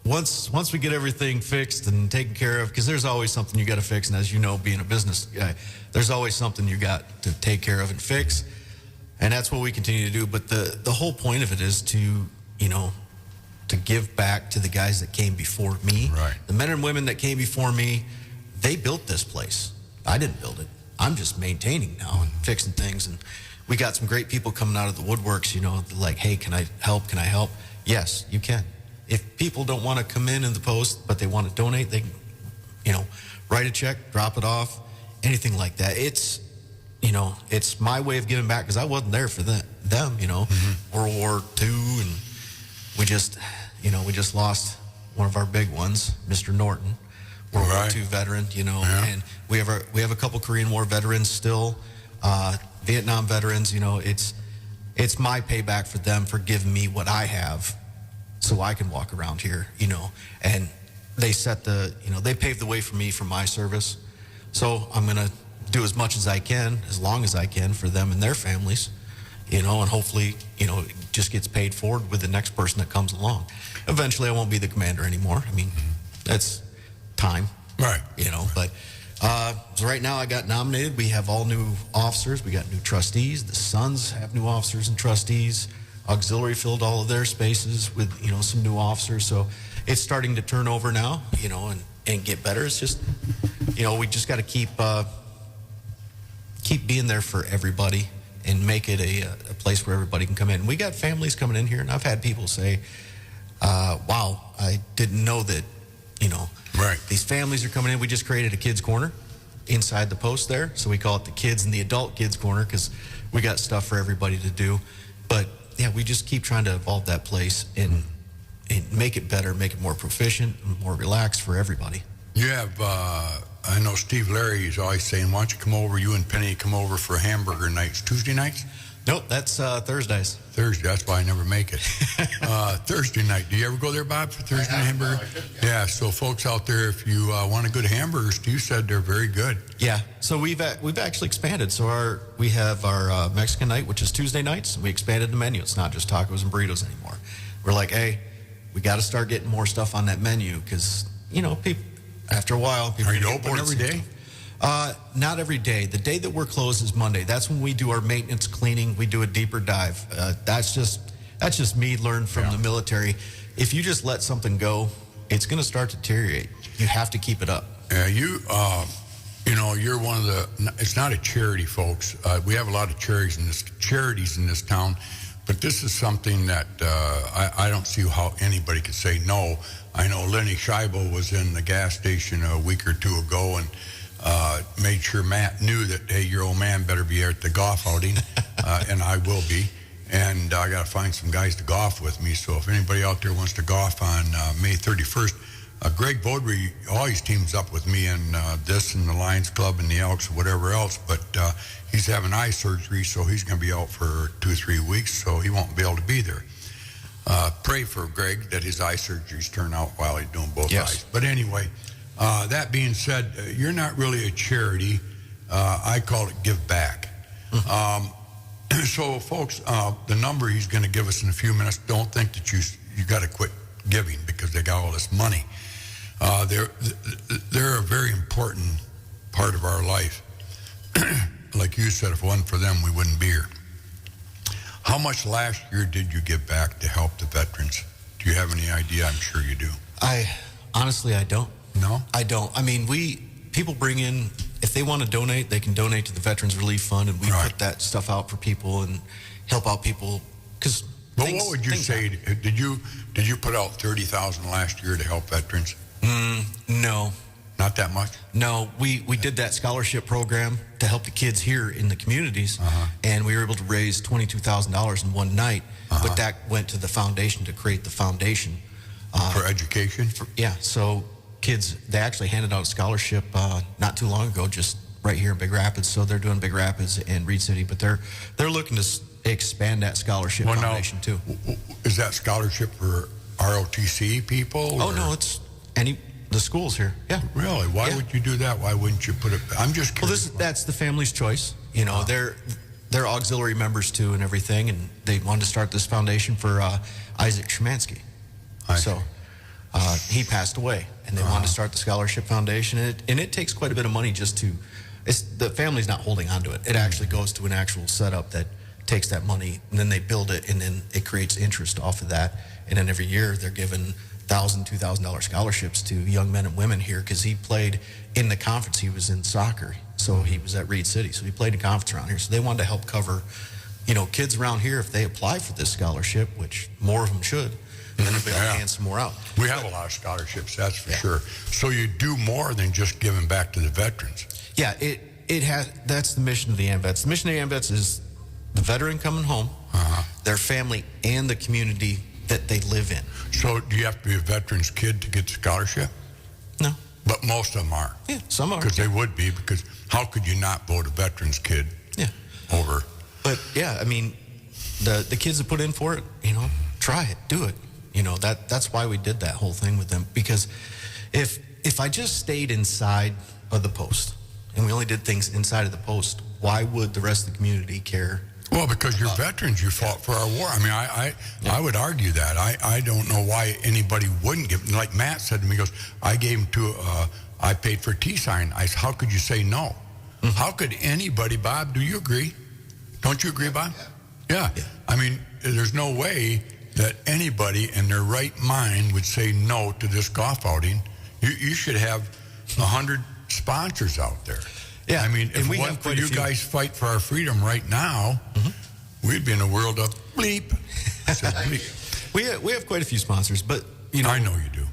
once we get everything fixed and taken care of, because there's always something you got to fix, and as you know, being a business guy, there's always something you got to take care of and fix, and that's what we continue to do. But the whole point of it is to give back to the guys that came before me. Right. The men and women that came before me, they built this place. I didn't build it. I'm just maintaining now and fixing things. And we got some great people coming out of the woodworks, like, hey, can I help? Can I help? Yes, you can. If people don't want to come in the post, but they want to donate, they can, write a check, drop it off, anything like that. It's my way of giving back, because I wasn't there for them, Mm-hmm. World War II, and we just lost one of our big ones, Mr. Norton, World War II veteran, Yeah. And we have a couple Korean War veterans still, Vietnam veterans. It's my payback for them for giving me what I have, so I can walk around here, And they they paved the way for me for my service, so I'm gonna do as much as I can, as long as I can, for them and their families, and hopefully, it just gets paid forward with the next person that comes along. Eventually, I won't be the commander anymore. That's time. Right. But so right now I got nominated. We have all new officers. We got new trustees. The Sons have new officers and trustees. Auxiliary filled all of their spaces with, some new officers. So it's starting to turn over now, and get better. It's just we just got to keep being there for everybody and make it a place where everybody can come in. We got families coming in here, and I've had people say, wow, I didn't know that, right. These families are coming in. We just created a kids' corner inside the post there, so we call it the kids and the adult kids' corner because we got stuff for everybody to do. But, yeah, we just keep trying to evolve that place and make it better, make it more proficient, and more relaxed for everybody. You have, I know Steve Larry is always saying, why don't you come over, you and Penny come over for hamburger nights. Tuesday nights? Nope, that's Thursdays. Thursday, that's why I never make it. Thursday night. Do you ever go there, Bob, for Thursday night hamburger? Yeah, so folks out there, if you want a good hamburger, Steve said they're very good. Yeah, so we've actually expanded. So we have our Mexican night, which is Tuesday nights. We expanded the menu. It's not just tacos and burritos anymore. We're like, hey, we got to start getting more stuff on that menu because, people, after a while, people are you get open every day? Not every day. The day that we're closed is Monday. That's when we do our maintenance cleaning. We do a deeper dive. That's just me learned from the military. If you just let something go, it's going to start to deteriorate. You have to keep it up. Yeah, you're one of the. It's not a charity, folks. We have a lot of charities in this town, but this is something that I don't see how anybody could say no. I know Lenny Scheibel was in the gas station a week or two ago and made sure Matt knew that, hey, your old man better be at the golf outing, and I will be. And I got to find some guys to golf with me. So if anybody out there wants to golf on May 31st, Greg Baudry always teams up with me in this and the Lions Club and the Elks or whatever else. But he's having eye surgery, so he's going to be out for 2 or 3 weeks, so he won't be able to be there. Pray for Greg that his eye surgeries turn out while he's doing both eyes. But anyway, that being said, you're not really a charity. I call it give back. So, folks, the number he's going to give us in a few minutes, don't think that you got to quit giving because they got all this money. They're a very important part of our life. Like you said, if it wasn't for them, we wouldn't be here. How much last year did you give back to help the veterans? Do you have any idea? I'm sure you do. Honestly, I don't. No? I don't. I mean, people bring in, if they want to donate, they can donate to the Veterans Relief Fund, and we put that stuff out for people and help out people. But what would you say? Did you put out $30,000 last year to help veterans? No. Not that much? No. We did that scholarship program to help the kids here in the communities, and we were able to raise $22,000 in one night, but that went to the foundation to create the foundation. For education? So kids, they actually handed out a scholarship not too long ago, just right here in Big Rapids. So they're doing Big Rapids and Reed City, but they're looking to expand that scholarship foundation too. Is that scholarship for ROTC people? Oh, no, it's the schools here. Yeah. Really? Why would you do that? Why wouldn't you put it? I'm just curious. Well, that's the family's choice. They're auxiliary members too and everything, and they wanted to start this foundation for Isaac Szymanski. So he passed away, and they wanted to start the scholarship foundation, and it takes quite a bit of money just to. The family's not holding on to it. It actually goes to an actual setup that takes that money, and then they build it, and then it creates interest off of that. And then every year they're giving $1,000, $2,000 scholarships to young men and women here because he played in the conference. He was in soccer, so he was at Reed City, so he played a conference around here. So they wanted to help cover, kids around here if they apply for this scholarship, which more of them should. And then they'll be able to hand some more out. We have a lot of scholarships, that's for sure. So you do more than just giving back to the veterans. Yeah, it has. That's the mission of the AMVETS. The mission of the AMVETS is the veteran coming home, their family, and the community that they live in. So do you have to be a veteran's kid to get the scholarship? No. But most of them are. Yeah, some are. Because they would be, because how could you not vote a veteran's kid over? But, yeah, I mean, the kids that put in for it, try it, do it. That's why we did that whole thing with them. Because if I just stayed inside of the post and we only did things inside of the post, why would the rest of the community care? Well, because you're veterans, you fought for our war. I mean, I would argue that. I don't know why anybody wouldn't give. Like Matt said to me, he goes, I gave him to, I paid for a T-sign. I said, how could you say no? How could anybody, Bob, do you agree? Don't you agree, Bob? Yeah. I mean, there's no way that anybody in their right mind would say no to this golf outing. You should have 100 sponsors out there. Yeah, I mean, if we it have wasn't for quite a you few. guys fight for our freedom right now, we'd be in a world of bleep. I said bleep. We have quite a few sponsors, but you know, I know you do.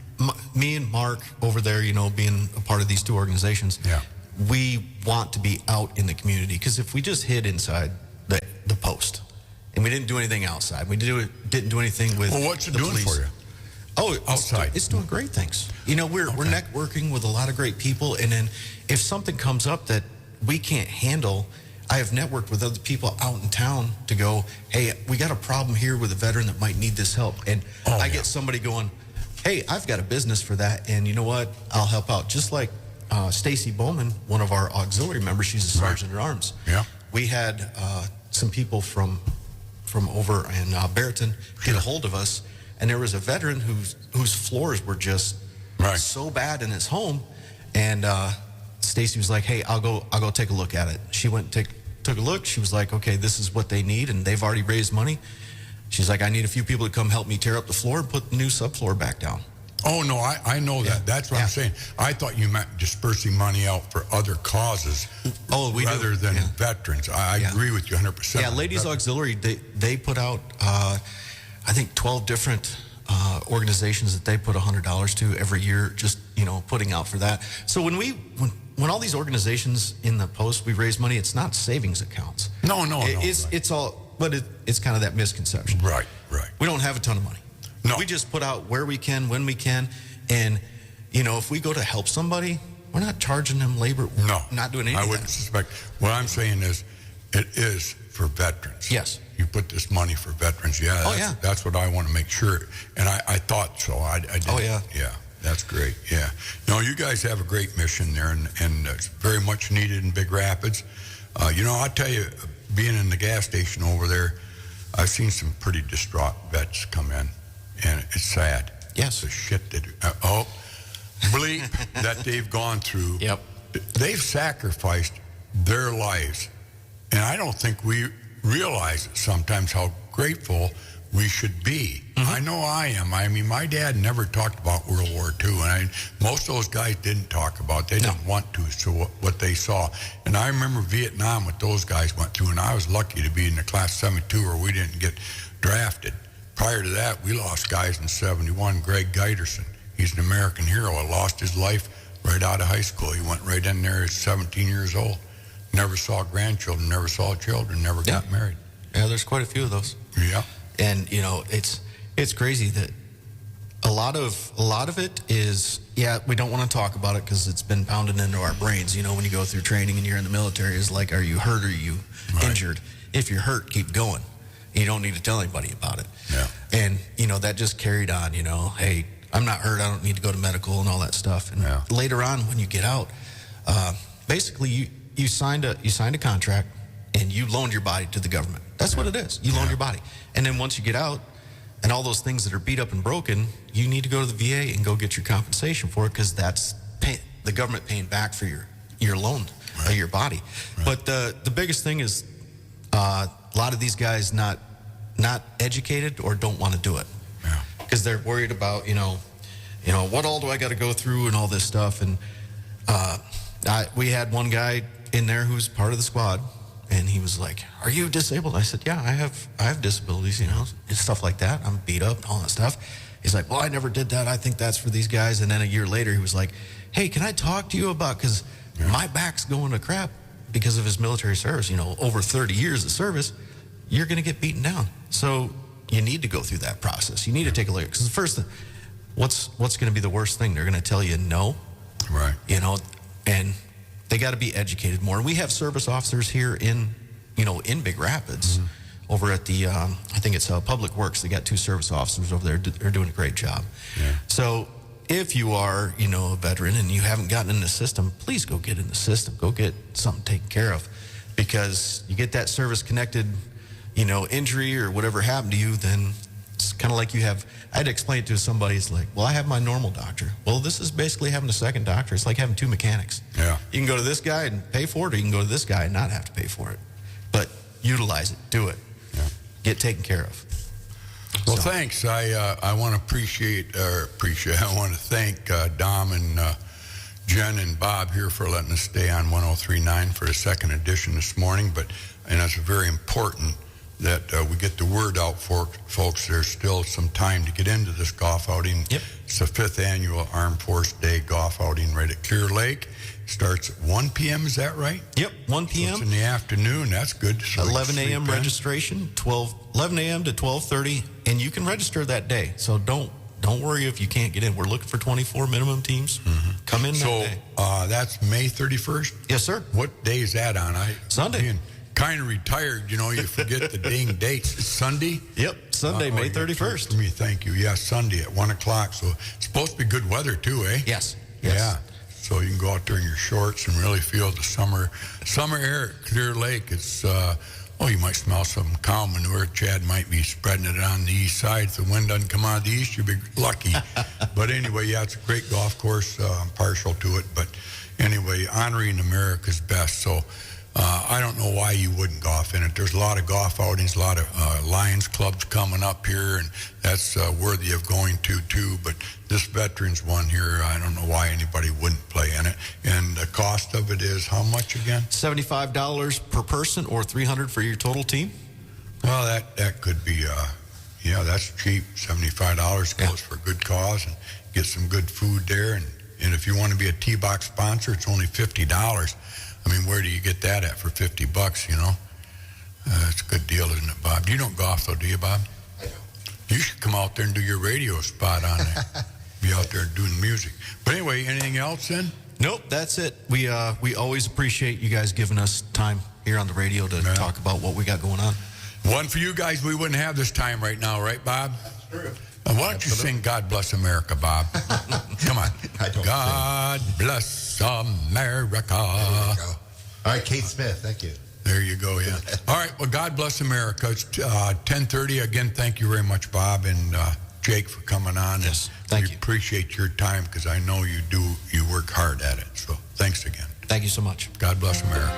Me and Mark over there, you know, being a part of these two organizations, we want to be out in the community, because if we just hid inside the post and we didn't do anything outside, we didn't do anything with Well, what's it the doing police. for you? Oh, outside. It's doing great things. You know, we're networking with a lot of great people, and then if something comes up that we can't handle, I have networked with other people out in town to go, hey, we got a problem here with a veteran that might need this help. And I get somebody going, hey, I've got a business for that, and you know what? I'll help out. Just like Stacy Bowman, one of our auxiliary members, she's a sergeant at arms. Yeah. We had some people from over in Barreton get a hold of us, and there was a veteran whose floors were just so bad in his home, and Stacy was like, hey, I'll go take a look at it. She went and took a look. She was like, okay, this is what they need, and they've already raised money. She's like, I need a few people to come help me tear up the floor and put the new subfloor back down. Oh, no, I know that. That's what I'm saying. I thought you meant dispersing money out for other causes rather than veterans. I agree with you 100%. Yeah, Ladies Auxiliary, they put out, I think, 12 different organizations that they put $100 to every year, just, you know, putting out for that. So when all these organizations in the post, we raise money, it's not savings accounts. No. It's all, but it's kind of that misconception. Right. We don't have a ton of money. No. We just put out where we can, when we can, and, you know, if we go to help somebody, we're not charging them labor. No. Not doing anything. I wouldn't suspect. What I'm saying is, it is for veterans. Yes. You put this money for veterans. Yeah. That's what I want to make sure. And I thought so. I did. Oh, yeah. Yeah. That's great. Yeah. No, you guys have a great mission there, and it's very much needed in Big Rapids. You know, I'll tell you, being in the gas station over there, I've seen some pretty distraught vets come in, and it's sad. Yes. The shit that, bleep, that they've gone through. Yep. They've sacrificed their lives, and I don't think we realize sometimes how grateful we should be. I know I am. I mean, my dad never talked about World War II, and most of those guys didn't talk about it. They didn't want to, so what they saw. And I remember Vietnam, what those guys went through, and I was lucky to be in the Class 72 where we didn't get drafted. Prior to that, we lost guys in 71. Greg Geiderson, he's an American hero. Lost his life right out of high school. He went right in there at 17 years old. Never saw grandchildren, never saw children, never got married. Yeah, there's quite a few of those. Yeah. And, you know, it's crazy that a lot of it is, we don't want to talk about it because it's been pounded into our brains. You know, when you go through training and you're in the military, it's like, are you hurt or are you injured? If you're hurt, keep going. You don't need to tell anybody about it. Yeah. And, you know, that just carried on, you know, hey, I'm not hurt, I don't need to go to medical and all that stuff. And later on, when you get out, basically you signed a contract and you loaned your body to the government. That's what it is. You loan your body. And then once you get out, and all those things that are beat up and broken, you need to go to the VA and go get your compensation for it, because that's the government paying back for your loan of your body. But the biggest thing is a lot of these guys not educated or don't want to do it, because they're worried about you know what all do I got to go through and all this stuff. And we had one guy in there who's part of the squad. And he was like, are you disabled? I said, yeah, I have disabilities, you know, and stuff like that. I'm beat up and all that stuff. He's like, well, I never did that. I think that's for these guys. And then a year later, he was like, hey, can I talk to you about, because my back's going to crap because of his military service, you know, over 30 years of service, you're going to get beaten down. So you need to go through that process. You need to take a look. Because the first thing, what's going to be the worst thing? They're going to tell you no. Right. You know, and they got to be educated more. We have service officers here in Big Rapids, over at the, I think it's Public Works. They got 2 service officers over there. They're doing a great job. Yeah. So if you are, a veteran and you haven't gotten in the system, please go get in the system. Go get something taken care of, because you get that service-connected, injury or whatever happened to you, then it's kind of like I had to explain it to somebody. It's like, well, I have my normal doctor. Well, this is basically having a second doctor. It's like having 2 mechanics. Yeah. You can go to this guy and pay for it, or you can go to this guy and not have to pay for it. But utilize it. Do it. Yeah. Get taken care of. Well, thanks. I want to I want to thank Dom and Jen and Bob here for letting us stay on 103.9 for the second edition this morning. And it's very important that we get the word out for folks. There's still some time to get into this golf outing. Yep. It's the 5th annual Armed Force Day golf outing right at Clear Lake. Starts at 1 p.m., is that right? Yep, 1 p.m. So it's in the afternoon. That's good. So 11 a.m. registration, 11 a.m. to 12:30, and you can register that day. So don't worry if you can't get in. We're looking for 24 minimum teams. Come in that day. So that's May 31st? Yes, sir. What day is that on? Sunday. Being kind of retired, you forget the dang dates. It's Sunday? Yep, Sunday, May 31st. For me, thank you. Yeah, Sunday at 1 o'clock. So it's supposed to be good weather too, eh? Yes. Yeah. So you can go out there in your shorts and really feel the summer air at Clear Lake. It's you might smell some cow manure. Chad might be spreading it on the east side. If the wind doesn't come out of the east, you'll be lucky. But anyway, yeah, it's a great golf course. I'm partial to it. But anyway, honoring America's best. So I don't know why you wouldn't golf in it. There's a lot of golf outings, a lot of Lions clubs coming up here, and that's worthy of going to too. But this veterans one here, I don't know why anybody wouldn't play in it. And the cost of it is how much again? $75 per person or $300 for your total team. Well, that could be, that's cheap. $75 goes for a good cause and get some good food there. And if you want to be a T-Box sponsor, it's only $50. I mean, where do you get that at for $50? It's a good deal, isn't it, Bob? You don't golf, though, do you, Bob? I don't. You should come out there and do your radio spot on it. Be out there doing music. But anyway, anything else then? Nope, that's it. We always appreciate you guys giving us time here on the radio to talk about what we got going on. One for you guys, we wouldn't have this time right now, right, Bob? That's true. Why don't you sing God Bless America, Bob? Come on. I don't God bless America. There you go. All right, Kate Smith, thank you. There you go, yeah. All right, well, God bless America. It's 10:30. Again, thank you very much, Bob and Jake, for coming on. Yes, thank you. We appreciate your time because I know you work hard at it. So thanks again. Thank you so much. God bless America.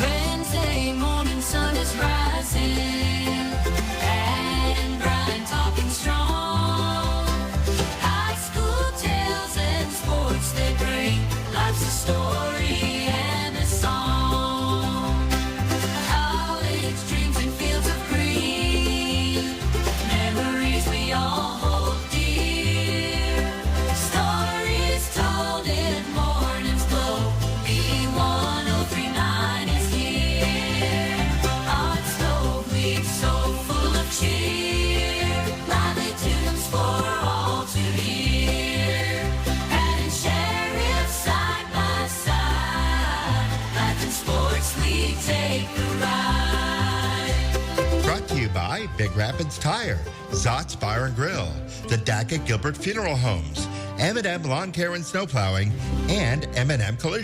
Wednesday morning sun is rising and bright, talking strong. High school tales and sports they bring. Life's a story and a song. College dreams and fields of green. Memories we all hold dear. Stories told in morning's glow. B1039 is here. Hearts so weak, so full of cheer. Lively tunes for all to hear. And sheriff side by side. Life and sports, we take the ride. Brought to you by Big Rapids Tire, Zott's Bar and Grill, the Daggett Gilbert Funeral Homes, M&M Lawn Care and Snow Plowing, and M&M Collision